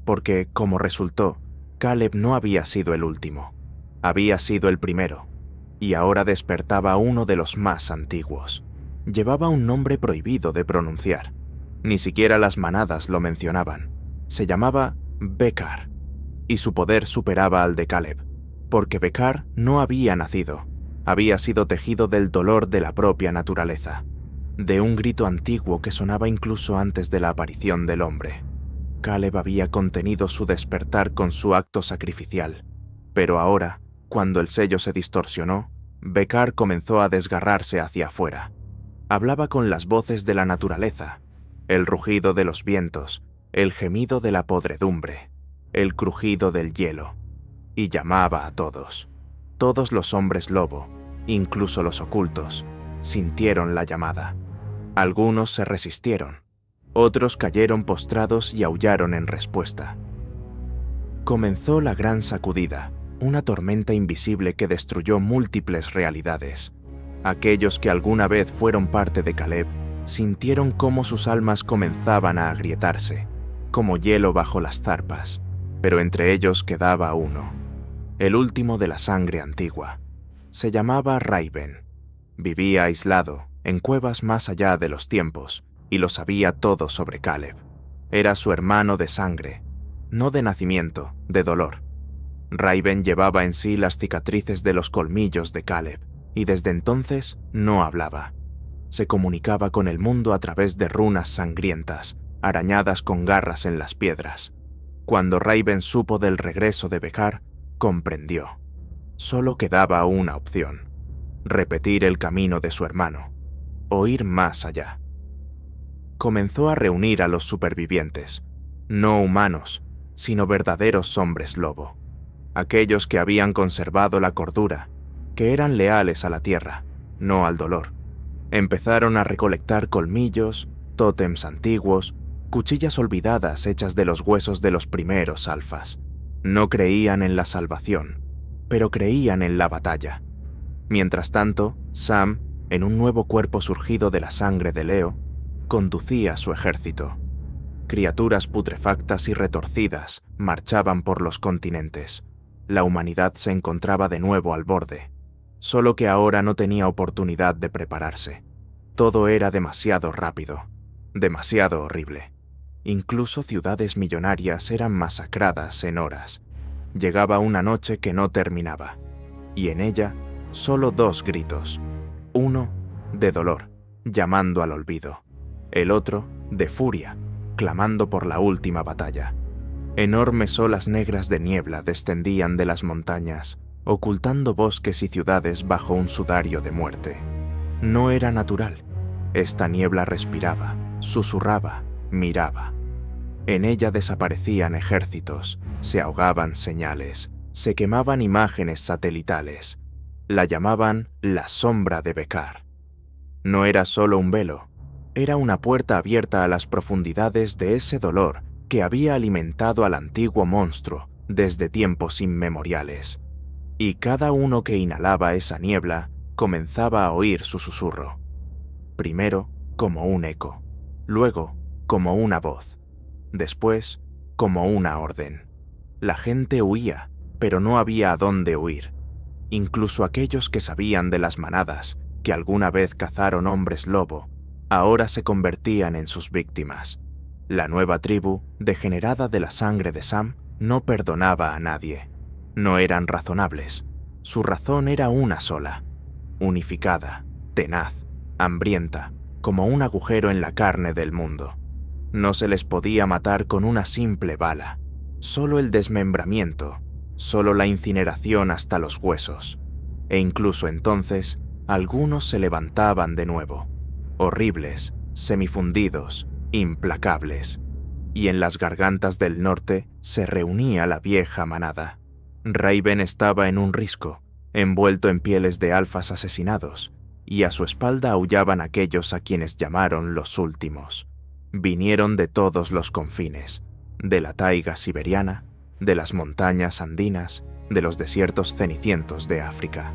porque, como resultó, Caleb no había sido el último, había sido el primero, y ahora despertaba uno de los más antiguos. Llevaba un nombre prohibido de pronunciar. Ni siquiera las manadas lo mencionaban. Se llamaba Becar, y su poder superaba al de Caleb, porque Becar no había nacido, había sido tejido del dolor de la propia naturaleza, de un grito antiguo que sonaba incluso antes de la aparición del hombre. Caleb había contenido su despertar con su acto sacrificial, pero ahora, cuando el sello se distorsionó, Becar comenzó a desgarrarse hacia afuera. Hablaba con las voces de la naturaleza, el rugido de los vientos, el gemido de la podredumbre, el crujido del hielo, y llamaba a todos. Todos los hombres lobo, incluso los ocultos, sintieron la llamada. Algunos se resistieron, otros cayeron postrados y aullaron en respuesta. Comenzó la gran sacudida, una tormenta invisible que destruyó múltiples realidades. Aquellos que alguna vez fueron parte de Caleb sintieron cómo sus almas comenzaban a agrietarse, como hielo bajo las zarpas, pero entre ellos quedaba uno, el último de la sangre antigua. Se llamaba Raven. Vivía aislado, en cuevas más allá de los tiempos, y lo sabía todo sobre Caleb. Era su hermano de sangre, no de nacimiento, de dolor. Raven llevaba en sí las cicatrices de los colmillos de Caleb, y desde entonces no hablaba. Se comunicaba con el mundo a través de runas sangrientas, arañadas con garras en las piedras. Cuando Raven supo del regreso de Becar, comprendió. Solo quedaba una opción: repetir el camino de su hermano, o ir más allá. Comenzó a reunir a los supervivientes, no humanos, sino verdaderos hombres lobo, aquellos que habían conservado la cordura, que eran leales a la tierra, no al dolor. Empezaron a recolectar colmillos, tótems antiguos, cuchillas olvidadas hechas de los huesos de los primeros alfas. No creían en la salvación, pero creían en la batalla. Mientras tanto, Sam, en un nuevo cuerpo surgido de la sangre de Leo, conducía su ejército. Criaturas putrefactas y retorcidas marchaban por los continentes. La humanidad se encontraba de nuevo al borde, solo que ahora no tenía oportunidad de prepararse. Todo era demasiado rápido, demasiado horrible. Incluso ciudades millonarias eran masacradas en horas. Llegaba una noche que no terminaba, y en ella solo dos gritos. Uno, de dolor, llamando al olvido. El otro, de furia, clamando por la última batalla. Enormes olas negras de niebla descendían de las montañas, ocultando bosques y ciudades bajo un sudario de muerte. No era natural. Esta niebla respiraba, susurraba, miraba. En ella desaparecían ejércitos, se ahogaban señales, se quemaban imágenes satelitales. La llamaban la sombra de Becar. No era solo un velo, era una puerta abierta a las profundidades de ese dolor que había alimentado al antiguo monstruo desde tiempos inmemoriales. Y cada uno que inhalaba esa niebla comenzaba a oír su susurro. Primero como un eco, luego como una voz, después como una orden. La gente huía, pero no había a dónde huir. Incluso aquellos que sabían de las manadas, que alguna vez cazaron hombres lobo, ahora se convertían en sus víctimas. La nueva tribu, degenerada de la sangre de Sam, no perdonaba a nadie. No eran razonables. Su razón era una sola: unificada, tenaz, hambrienta, como un agujero en la carne del mundo. No se les podía matar con una simple bala. Solo el desmembramiento, solo la incineración hasta los huesos. E incluso entonces, algunos se levantaban de nuevo, horribles, semifundidos, implacables. Y en las gargantas del norte se reunía la vieja manada. Raven estaba en un risco, envuelto en pieles de alfas asesinados, y a su espalda aullaban aquellos a quienes llamaron los últimos. Vinieron de todos los confines, de la taiga siberiana, de las montañas andinas, de los desiertos cenicientos de África.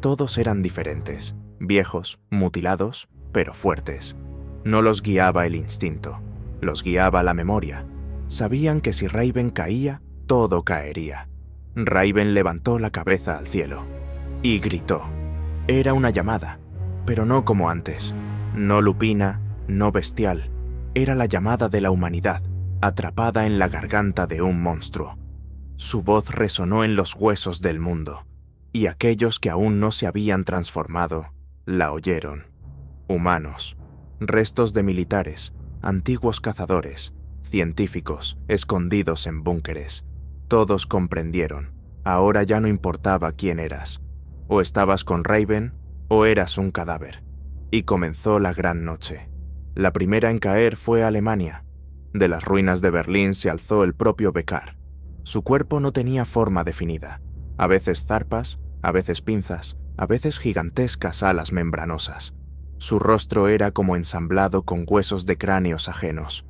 Todos eran diferentes, viejos, mutilados, pero fuertes. No los guiaba el instinto, los guiaba la memoria. Sabían que si Raven caía, todo caería. Raven levantó la cabeza al cielo y gritó. Era una llamada, pero no como antes. No lupina, no bestial. Era la llamada de la humanidad, atrapada en la garganta de un monstruo. Su voz resonó en los huesos del mundo, y aquellos que aún no se habían transformado la oyeron. Humanos, restos de militares, antiguos cazadores, científicos escondidos en búnkeres. Todos comprendieron. Ahora ya no importaba quién eras. O estabas con Raven o eras un cadáver. Y comenzó la gran noche. La primera en caer fue Alemania. De las ruinas de Berlín se alzó el propio Becar. Su cuerpo no tenía forma definida. A veces zarpas, a veces pinzas, a veces gigantescas alas membranosas. Su rostro era como ensamblado con huesos de cráneos ajenos.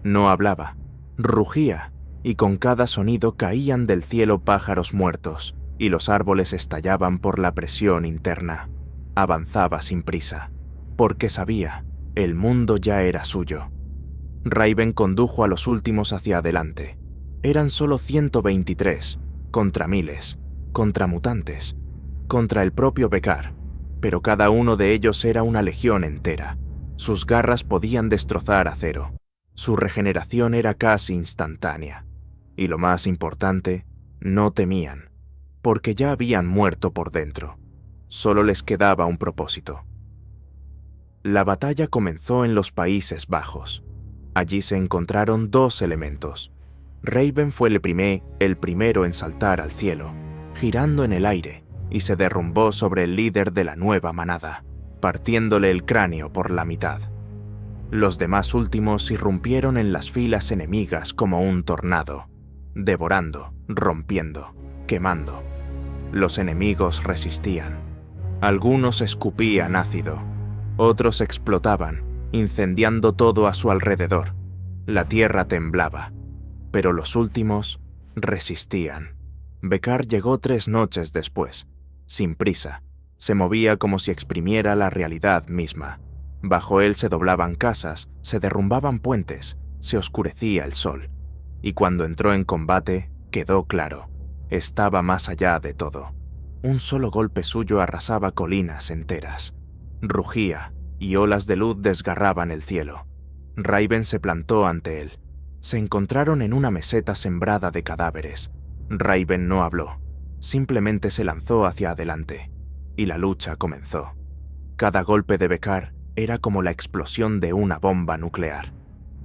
No hablaba, rugía, y con cada sonido caían del cielo pájaros muertos, y los árboles estallaban por la presión interna. Avanzaba sin prisa, porque sabía, el mundo ya era suyo. Raven condujo a los últimos hacia adelante. Eran solo 123, contra miles, contra mutantes, contra el propio Becar, pero cada uno de ellos era una legión entera. Sus garras podían destrozar acero. Su regeneración era casi instantánea. Y lo más importante, no temían, porque ya habían muerto por dentro. Solo les quedaba un propósito. La batalla comenzó en los Países Bajos. Allí se encontraron dos elementos. Raven fue el primero en saltar al cielo, girando en el aire, y se derrumbó sobre el líder de la nueva manada, partiéndole el cráneo por la mitad. Los demás últimos irrumpieron en las filas enemigas como un tornado, devorando, rompiendo, quemando. Los enemigos resistían. Algunos escupían ácido, otros explotaban, incendiando todo a su alrededor. La tierra temblaba, pero los últimos resistían. Becar llegó 3 noches después, sin prisa. Se movía como si exprimiera la realidad misma. Bajo él se doblaban casas, se derrumbaban puentes, se oscurecía el sol. Y cuando entró en combate, quedó claro, estaba más allá de todo. Un solo golpe suyo arrasaba colinas enteras. Rugía, y olas de luz desgarraban el cielo. Raven se plantó ante él. Se encontraron en una meseta sembrada de cadáveres. Raven no habló, simplemente se lanzó hacia adelante, y la lucha comenzó. Cada golpe de Becar era como la explosión de una bomba nuclear.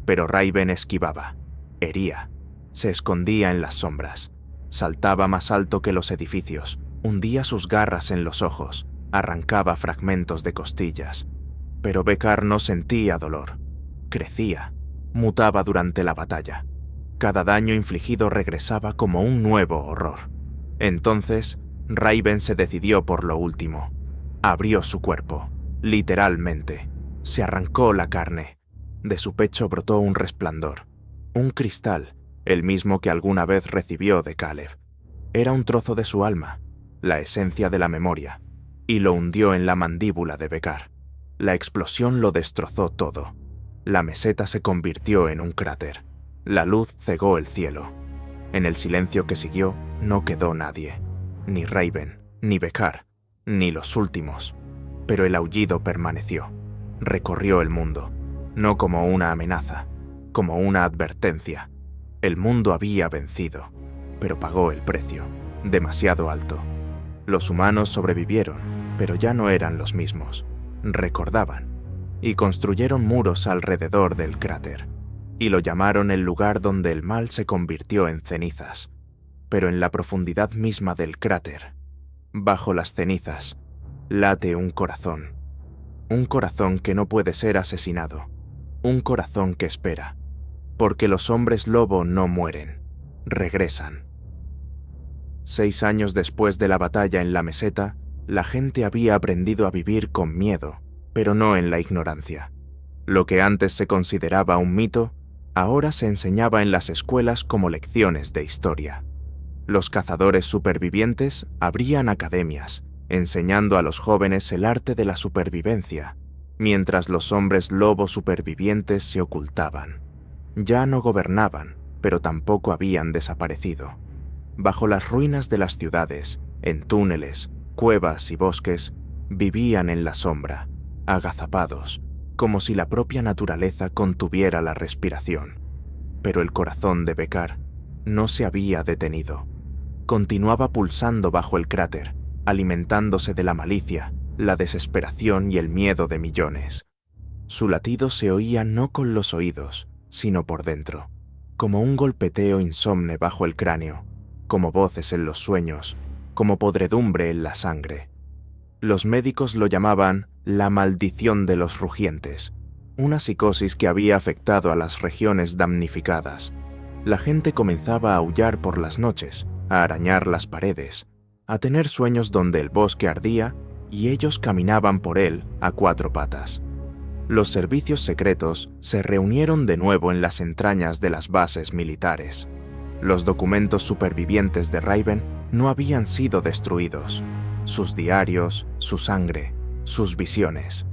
Pero Raven esquivaba, hería, se escondía en las sombras, saltaba más alto que los edificios, hundía sus garras en los ojos, arrancaba fragmentos de costillas. Pero Becar no sentía dolor, crecía, mutaba durante la batalla. Cada daño infligido regresaba como un nuevo horror. Entonces, Raven se decidió por lo último. Abrió su cuerpo, literalmente. Se arrancó la carne. De su pecho brotó un resplandor. Un cristal, el mismo que alguna vez recibió de Caleb. Era un trozo de su alma, la esencia de la memoria, y lo hundió en la mandíbula de Becar. La explosión lo destrozó todo. La meseta se convirtió en un cráter. La luz cegó el cielo. En el silencio que siguió, no quedó nadie. Ni Raven, ni Becar, ni los últimos. Pero el aullido permaneció. recorrió el mundo, no como una amenaza, como una advertencia. El mundo había vencido, pero pagó el precio, demasiado alto. Los humanos sobrevivieron, pero ya no eran los mismos. Recordaban, y construyeron muros alrededor del cráter, y lo llamaron el lugar donde el mal se convirtió en cenizas. Pero en la profundidad misma del cráter, bajo las cenizas, late un corazón que no puede ser asesinado, un corazón que espera, porque los hombres lobo no mueren, regresan. 6 años después de la batalla en la meseta, la gente había aprendido a vivir con miedo, pero no en la ignorancia. Lo que antes se consideraba un mito, ahora se enseñaba en las escuelas como lecciones de historia. Los cazadores supervivientes abrían academias, enseñando a los jóvenes el arte de la supervivencia, mientras los hombres lobo supervivientes se ocultaban. Ya no gobernaban, pero tampoco habían desaparecido. Bajo las ruinas de las ciudades, en túneles, cuevas y bosques, vivían en la sombra, agazapados, como si la propia naturaleza contuviera la respiración. Pero el corazón de Becar no se había detenido. Continuaba pulsando bajo el cráter, alimentándose de la malicia, la desesperación y el miedo de millones. Su latido se oía no con los oídos, sino por dentro, como un golpeteo insomne bajo el cráneo, como voces en los sueños, como podredumbre en la sangre. Los médicos lo llamaban la maldición de los rugientes, una psicosis que había afectado a las regiones damnificadas. La gente comenzaba a aullar por las noches, a arañar las paredes, a tener sueños donde el bosque ardía y ellos caminaban por él a 4 patas. Los servicios secretos se reunieron de nuevo en las entrañas de las bases militares. Los documentos supervivientes de Raven no habían sido destruidos. Sus diarios, su sangre, sus visiones.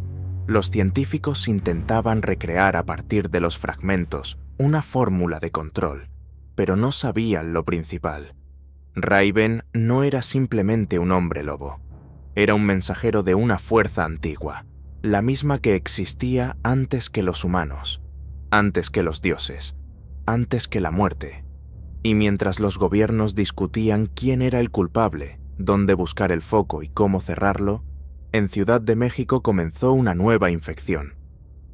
Los científicos intentaban recrear a partir de los fragmentos una fórmula de control, pero no sabían lo principal. Raven no era simplemente un hombre lobo. Era un mensajero de una fuerza antigua, la misma que existía antes que los humanos, antes que los dioses, antes que la muerte. Y mientras los gobiernos discutían quién era el culpable, dónde buscar el foco y cómo cerrarlo, en Ciudad de México comenzó una nueva infección.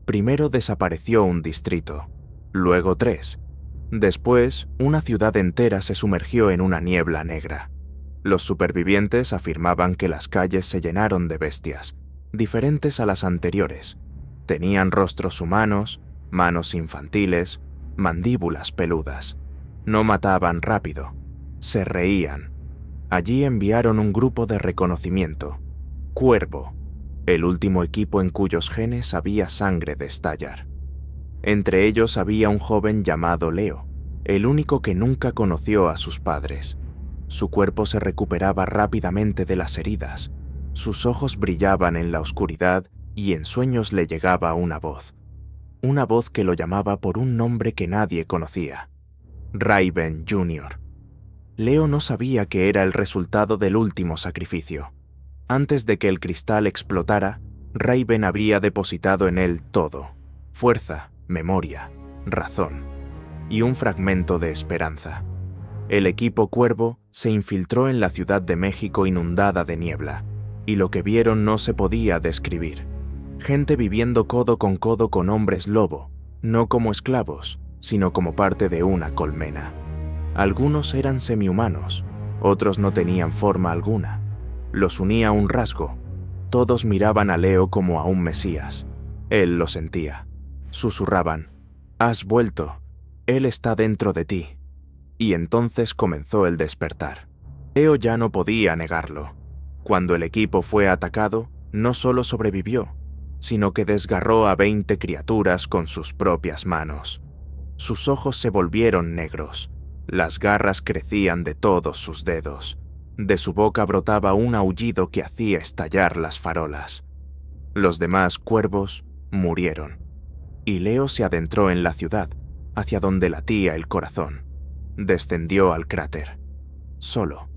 Primero desapareció un distrito, luego 3. Después, una ciudad entera se sumergió en una niebla negra. Los supervivientes afirmaban que las calles se llenaron de bestias, diferentes a las anteriores. Tenían rostros humanos, manos infantiles, mandíbulas peludas. No mataban rápido, se reían. Allí enviaron un grupo de reconocimiento, Cuervo, el último equipo en cuyos genes había sangre de estallar. Entre ellos había un joven llamado Leo, el único que nunca conoció a sus padres. Su cuerpo se recuperaba rápidamente de las heridas, sus ojos brillaban en la oscuridad y en sueños le llegaba una voz que lo llamaba por un nombre que nadie conocía, Raven Jr. Leo no sabía que era el resultado del último sacrificio. Antes de que el cristal explotara, Raven había depositado en él todo: fuerza, memoria, razón y un fragmento de esperanza. El equipo Cuervo se infiltró en la Ciudad de México inundada de niebla, y lo que vieron no se podía describir. Gente viviendo codo con hombres lobo, no como esclavos, sino como parte de una colmena. Algunos eran semihumanos, otros no tenían forma alguna. Los unía un rasgo. Todos miraban a Leo como a un mesías. Él lo sentía. Susurraban: «Has vuelto. Él está dentro de ti». Y entonces comenzó el despertar. Leo ya no podía negarlo. Cuando el equipo fue atacado, no solo sobrevivió, sino que desgarró a 20 criaturas con sus propias manos. Sus ojos se volvieron negros, las garras crecían de todos sus dedos, de su boca brotaba un aullido que hacía estallar las farolas. Los demás cuervos murieron, y Leo se adentró en la ciudad, hacia donde latía el corazón. Descendió al cráter, solo.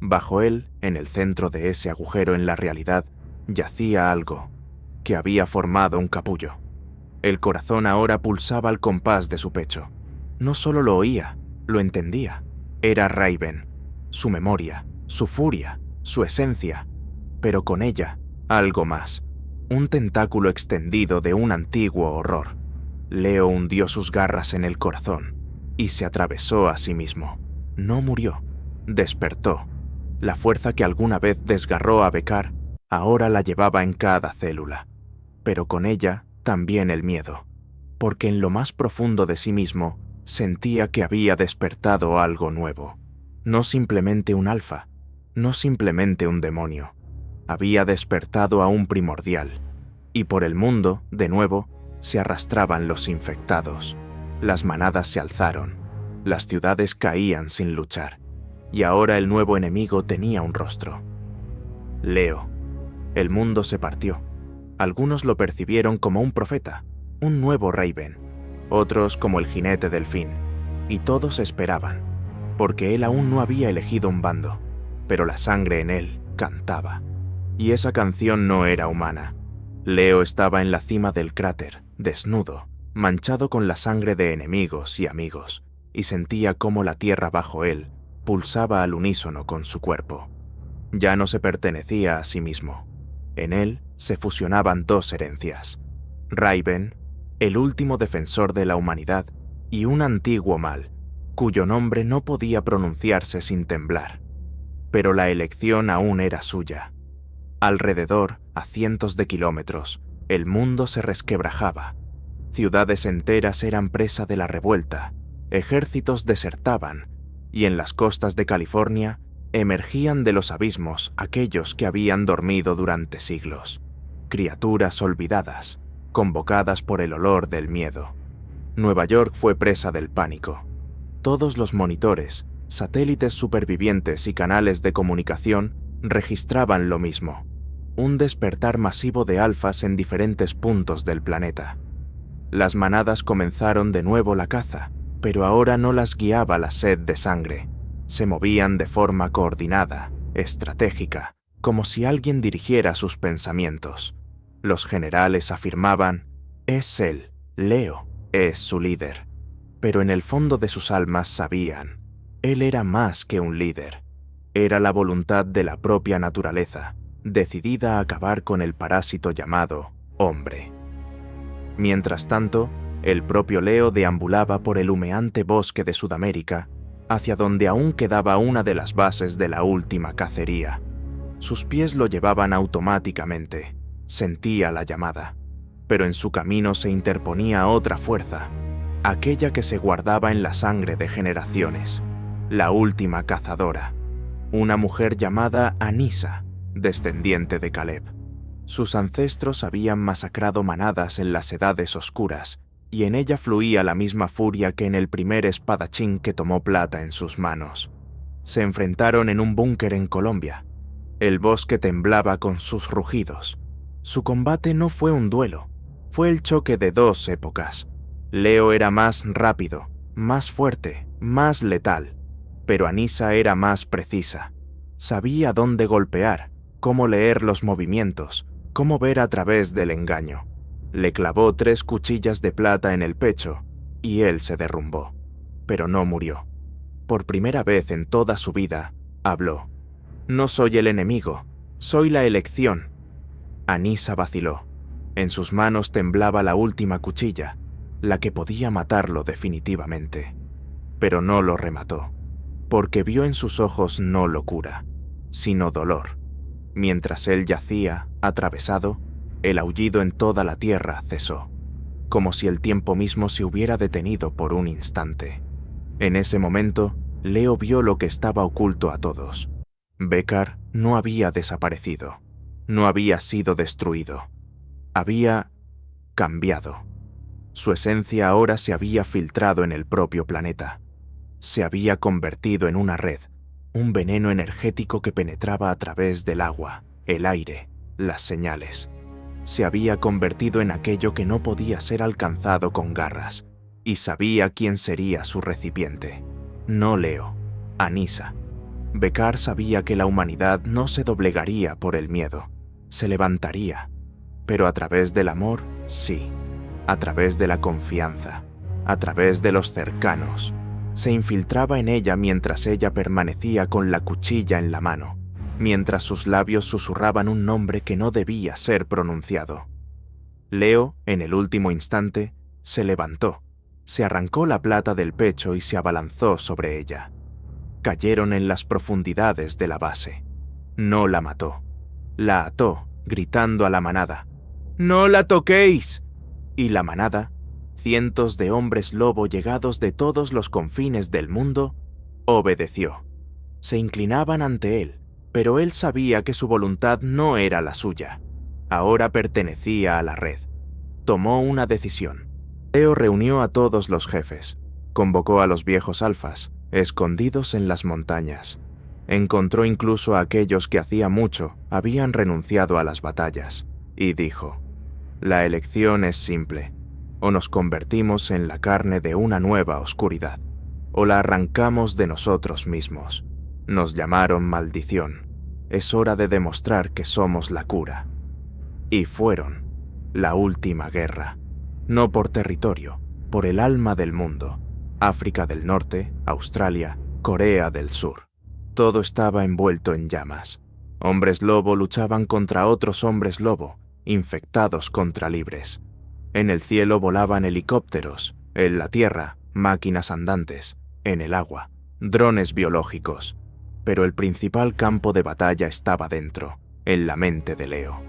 Bajo él, en el centro de ese agujero en la realidad, yacía algo. que había formado un capullo. El corazón ahora pulsaba al compás de su pecho. No solo lo oía, lo entendía. Era Raven, su memoria, su furia, su esencia, pero con ella algo más, un tentáculo extendido de un antiguo horror. Leo hundió sus garras en el corazón y se atravesó a sí mismo. No murió, despertó. La fuerza que alguna vez desgarró a Becar ahora la llevaba en cada célula, pero con ella también el miedo, porque en lo más profundo de sí mismo sentía que había despertado algo nuevo. No simplemente un alfa, no simplemente un demonio. Había despertado a un primordial, y por el mundo, de nuevo, se arrastraban los infectados. Las manadas se alzaron, las ciudades caían sin luchar, y ahora el nuevo enemigo tenía un rostro. Leo. El mundo se partió. Algunos lo percibieron como un profeta, un nuevo Raven, otros como el jinete del fin, y todos esperaban, porque él aún no había elegido un bando, pero la sangre en él cantaba. Y esa canción no era humana. Leo estaba en la cima del cráter, desnudo, manchado con la sangre de enemigos y amigos, y sentía cómo la tierra bajo él pulsaba al unísono con su cuerpo. Ya no se pertenecía a sí mismo. En él se fusionaban dos herencias: Raven, el último defensor de la humanidad, y un antiguo mal, cuyo nombre no podía pronunciarse sin temblar. Pero la elección aún era suya. Alrededor, a cientos de kilómetros, el mundo se resquebrajaba. Ciudades enteras eran presa de la revuelta, ejércitos desertaban, y en las costas de California emergían de los abismos aquellos que habían dormido durante siglos, criaturas olvidadas, convocadas por el olor del miedo. Nueva York fue presa del pánico. Todos los monitores, satélites supervivientes y canales de comunicación registraban lo mismo: un despertar masivo de alfas en diferentes puntos del planeta. Las manadas comenzaron de nuevo la caza, pero ahora no las guiaba la sed de sangre. Se movían de forma coordinada, estratégica, como si alguien dirigiera sus pensamientos. Los generales afirmaban: es él, Leo, es su líder. Pero en el fondo de sus almas sabían: él era más que un líder. Era la voluntad de la propia naturaleza, decidida a acabar con el parásito llamado hombre. Mientras tanto, el propio Leo deambulaba por el humeante bosque de Sudamérica, hacia donde aún quedaba una de las bases de la última cacería. Sus pies lo llevaban automáticamente. Sentía la llamada, pero en su camino se interponía otra fuerza, aquella que se guardaba en la sangre de generaciones, la última cazadora, una mujer llamada Anissa, descendiente de Caleb. Sus ancestros habían masacrado manadas en las edades oscuras, y en ella fluía la misma furia que en el primer espadachín que tomó plata en sus manos. Se enfrentaron en un búnker en Colombia. El bosque temblaba con sus rugidos. Su combate no fue un duelo, fue el choque de dos épocas. Leo era más rápido, más fuerte, más letal, pero Anissa era más precisa. Sabía dónde golpear, cómo leer los movimientos, cómo ver a través del engaño. Le clavó 3 cuchillas de plata en el pecho y él se derrumbó, pero no murió. Por primera vez en toda su vida, habló: no soy el enemigo, soy la elección. Anissa vaciló. En sus manos temblaba la última cuchilla, la que podía matarlo definitivamente. Pero no lo remató, porque vio en sus ojos no locura, sino dolor. Mientras él yacía, atravesado, el aullido en toda la tierra cesó, como si el tiempo mismo se hubiera detenido por un instante. En ese momento, Leo vio lo que estaba oculto a todos. Becar no había desaparecido, no había sido destruido, había cambiado. Su esencia ahora se había filtrado en el propio planeta. Se había convertido en una red, un veneno energético que penetraba a través del agua, el aire, las señales. Se había convertido en aquello que no podía ser alcanzado con garras, y sabía quién sería su recipiente. No Leo, Anissa. Becar sabía que la humanidad no se doblegaría por el miedo, se levantaría. Pero a través del amor, sí. A través de la confianza. A través de los cercanos. Se infiltraba en ella mientras ella permanecía con la cuchilla en la mano, mientras sus labios susurraban un nombre que no debía ser pronunciado. Leo, en el último instante, se levantó, se arrancó la plata del pecho y se abalanzó sobre ella. Cayeron en las profundidades de la base. No la mató. La ató, gritando a la manada: «¡No la toquéis!». Y la manada, cientos de hombres lobo llegados de todos los confines del mundo, obedeció. Se inclinaban ante él, pero él sabía que su voluntad no era la suya. Ahora pertenecía a la red. Tomó una decisión. Leo reunió a todos los jefes. Convocó a los viejos alfas, escondidos en las montañas. Encontró incluso a aquellos que hacía mucho habían renunciado a las batallas, y dijo: «La elección es simple. O nos convertimos en la carne de una nueva oscuridad, o la arrancamos de nosotros mismos. Nos llamaron maldición. Es hora de demostrar que somos la cura». Y fueron la última guerra, no por territorio, por el alma del mundo. África del Norte, Australia, Corea del Sur. Todo estaba envuelto en llamas. Hombres lobo luchaban contra otros hombres lobo, infectados contra libres. En el cielo volaban helicópteros, en la tierra, máquinas andantes, en el agua, drones biológicos. Pero el principal campo de batalla estaba dentro, en la mente de Leo.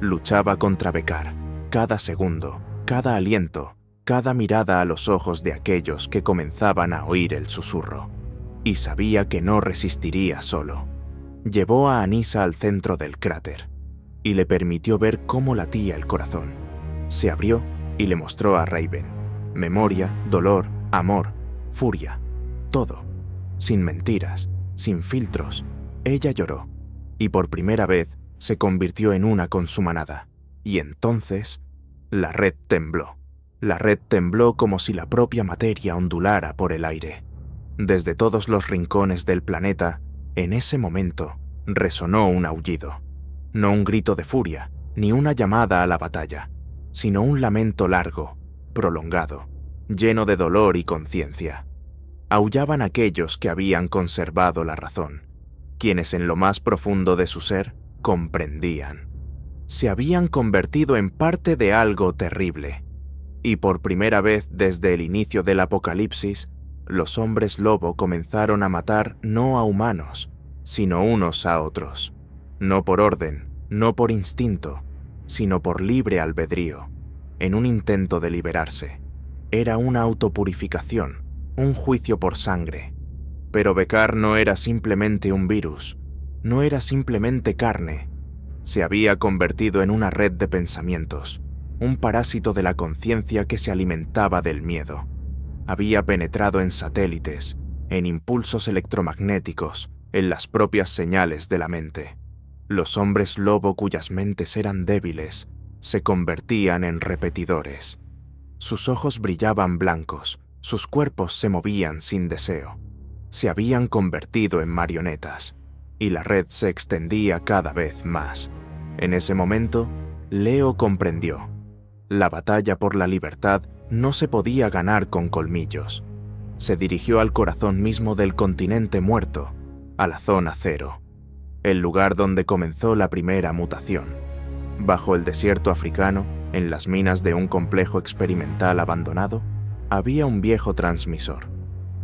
Luchaba contra Becar, cada segundo, cada aliento, cada mirada a los ojos de aquellos que comenzaban a oír el susurro. Y sabía que no resistiría solo. Llevó a Anissa al centro del cráter y le permitió ver cómo latía el corazón. Se abrió y le mostró a Raven. Memoria, dolor, amor, furia, todo. Sin mentiras, sin filtros. Ella lloró y por primera vez se convirtió en una con su manada. Y entonces la red tembló. La red tembló como si la propia materia ondulara por el aire. Desde todos los rincones del planeta, en ese momento, resonó un aullido. No un grito de furia, ni una llamada a la batalla, sino un lamento largo, prolongado, lleno de dolor y conciencia. Aullaban aquellos que habían conservado la razón, quienes en lo más profundo de su ser comprendían. Se habían convertido en parte de algo terrible, y por primera vez desde el inicio del apocalipsis, los hombres lobo comenzaron a matar no a humanos, sino unos a otros. No por orden, no por instinto, sino por libre albedrío, en un intento de liberarse. Era una autopurificación, un juicio por sangre. Pero Becar no era simplemente un virus, no era simplemente carne. Se había convertido en una red de pensamientos, un parásito de la conciencia que se alimentaba del miedo. Había penetrado en satélites, en impulsos electromagnéticos, en las propias señales de la mente. Los hombres lobo cuyas mentes eran débiles se convertían en repetidores. Sus ojos brillaban blancos, sus cuerpos se movían sin deseo. Se habían convertido en marionetas, y la red se extendía cada vez más. En ese momento, Leo comprendió. La batalla por la libertad no se podía ganar con colmillos. Se dirigió al corazón mismo del continente muerto, a la zona cero, el lugar donde comenzó la primera mutación. Bajo el desierto africano, en las minas de un complejo experimental abandonado, había un viejo transmisor,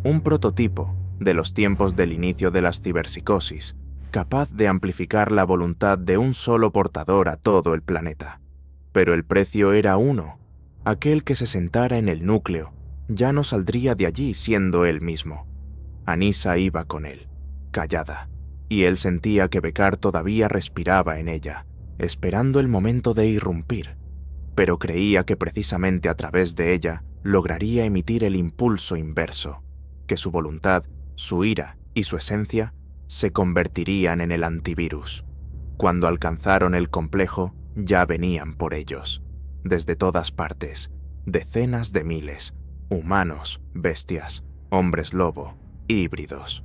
un prototipo de los tiempos del inicio de las ciberpsicosis, capaz de amplificar la voluntad de un solo portador a todo el planeta. Pero el precio era uno. Aquel que se sentara en el núcleo ya no saldría de allí siendo él mismo. Anissa iba con él, callada, y él sentía que Becar todavía respiraba en ella, esperando el momento de irrumpir, pero creía que precisamente a través de ella lograría emitir el impulso inverso, que su voluntad, su ira y su esencia se convertirían en el antivirus. Cuando alcanzaron el complejo, ya venían por ellos, desde todas partes, decenas de miles, humanos, bestias, hombres lobo, híbridos.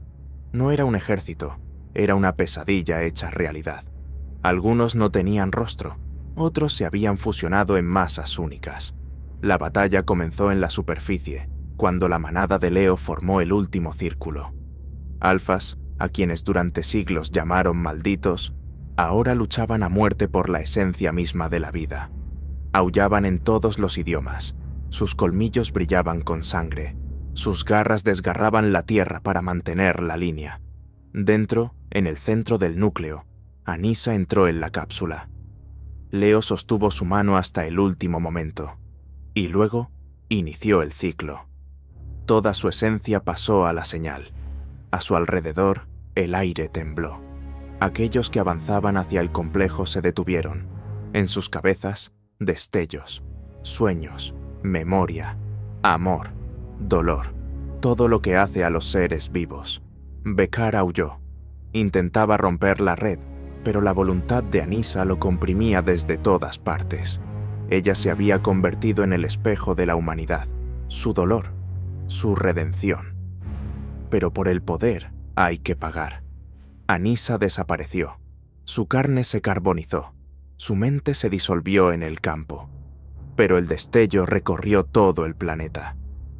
No era un ejército, era una pesadilla hecha realidad. Algunos no tenían rostro, Otros se habían fusionado en masas únicas. La batalla comenzó en la superficie, cuando la manada de Leo formó el último círculo. Alfas, a quienes durante siglos llamaron malditos, ahora luchaban a muerte por la esencia misma de la vida. Aullaban en todos los idiomas, sus colmillos brillaban con sangre, sus garras desgarraban la tierra para mantener la línea. Dentro, en el centro del núcleo, Anissa entró en la cápsula. Leo sostuvo su mano hasta el último momento, y luego inició el ciclo. Toda su esencia pasó a la señal. A su alrededor, el aire tembló. Aquellos que avanzaban hacia el complejo se detuvieron. En sus cabezas, destellos, sueños, memoria, amor, dolor, todo lo que hace a los seres vivos. Becar aulló. Intentaba romper la red, pero la voluntad de Anissa lo comprimía desde todas partes. Ella se había convertido en el espejo de la humanidad, su dolor, su redención. Pero por el poder hay que pagar. Anissa desapareció. Su carne se carbonizó. Su mente se disolvió en el campo. Pero el destello recorrió todo el planeta.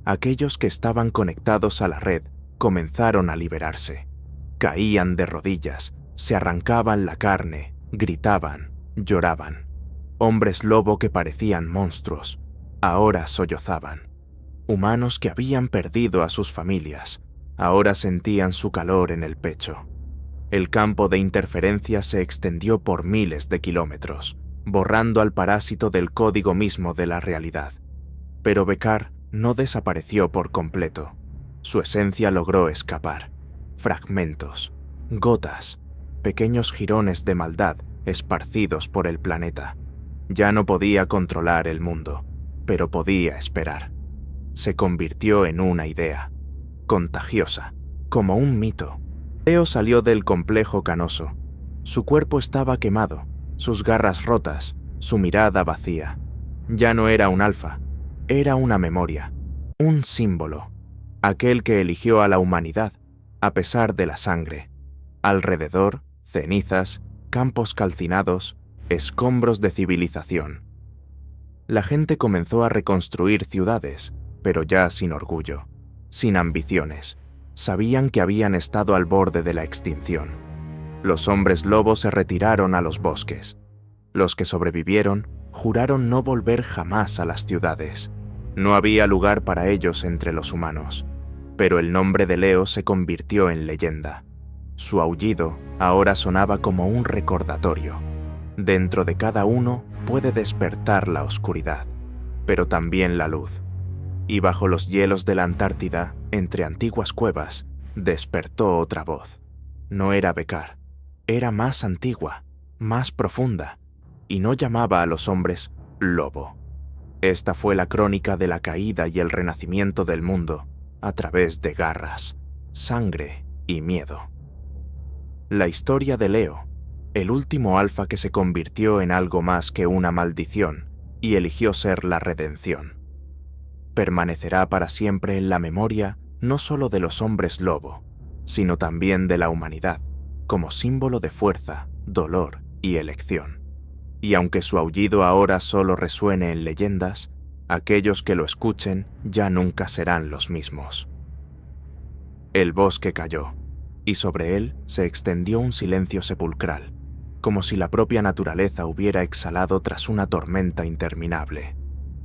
Aquellos que estaban conectados a la red comenzaron a liberarse. Caían de rodillas, se arrancaban la carne, gritaban, lloraban. Hombres lobo que parecían monstruos, ahora sollozaban. Humanos que habían perdido a sus familias, ahora sentían su calor en el pecho. El campo de interferencia se extendió por miles de kilómetros, borrando al parásito del código mismo de la realidad. Pero Becar no desapareció por completo. Su esencia logró escapar. Fragmentos, gotas, pequeños jirones de maldad esparcidos por el planeta. Ya no podía controlar el mundo, pero podía esperar. Se convirtió en una idea, contagiosa, como un mito. Leo salió del complejo canoso. Su cuerpo estaba quemado, sus garras rotas, su mirada vacía. Ya no era un alfa, era una memoria, un símbolo, aquel que eligió a la humanidad, a pesar de la sangre. Alrededor, cenizas, campos calcinados, escombros de civilización. La gente comenzó a reconstruir ciudades, pero ya sin orgullo, sin ambiciones. Sabían que habían estado al borde de la extinción. Los hombres lobos se retiraron a los bosques. Los que sobrevivieron juraron no volver jamás a las ciudades. No había lugar para ellos entre los humanos. Pero el nombre de Leo se convirtió en leyenda. Su aullido ahora sonaba como un recordatorio. Dentro de cada uno puede despertar la oscuridad, pero también la luz. Y bajo los hielos de la Antártida, entre antiguas cuevas, despertó otra voz. No era Becar, era más antigua, más profunda, y no llamaba a los hombres lobo. Esta fue la crónica de la caída y el renacimiento del mundo a través de garras, sangre y miedo. La historia de Leo, el último alfa que se convirtió en algo más que una maldición y eligió ser la redención. Permanecerá para siempre en la memoria no solo de los hombres lobo, sino también de la humanidad, como símbolo de fuerza, dolor y elección. Y aunque su aullido ahora solo resuene en leyendas, aquellos que lo escuchen ya nunca serán los mismos. El bosque cayó, y sobre él se extendió un silencio sepulcral, como si la propia naturaleza hubiera exhalado tras una tormenta interminable.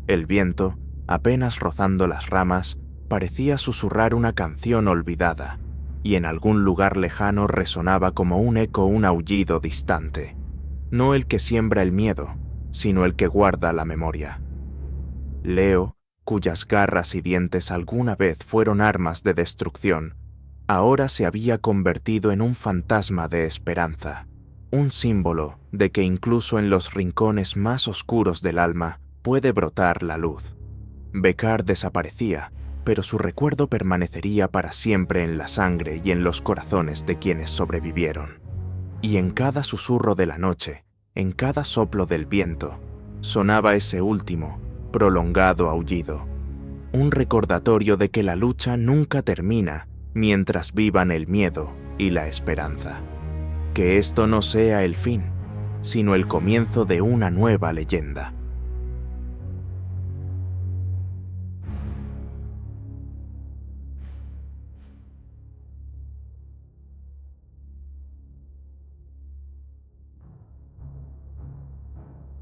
El viento, apenas rozando las ramas, parecía susurrar una canción olvidada, y en algún lugar lejano resonaba como un eco un aullido distante, no el que siembra el miedo, sino el que guarda la memoria. Leo, cuyas garras y dientes alguna vez fueron armas de destrucción, ahora se había convertido en un fantasma de esperanza, un símbolo de que incluso en los rincones más oscuros del alma puede brotar la luz. Becar desaparecía, pero su recuerdo permanecería para siempre en la sangre y en los corazones de quienes sobrevivieron. Y en cada susurro de la noche, en cada soplo del viento, sonaba ese último, prolongado aullido, un recordatorio de que la lucha nunca termina mientras vivan el miedo y la esperanza. Que esto no sea el fin, sino el comienzo de una nueva leyenda.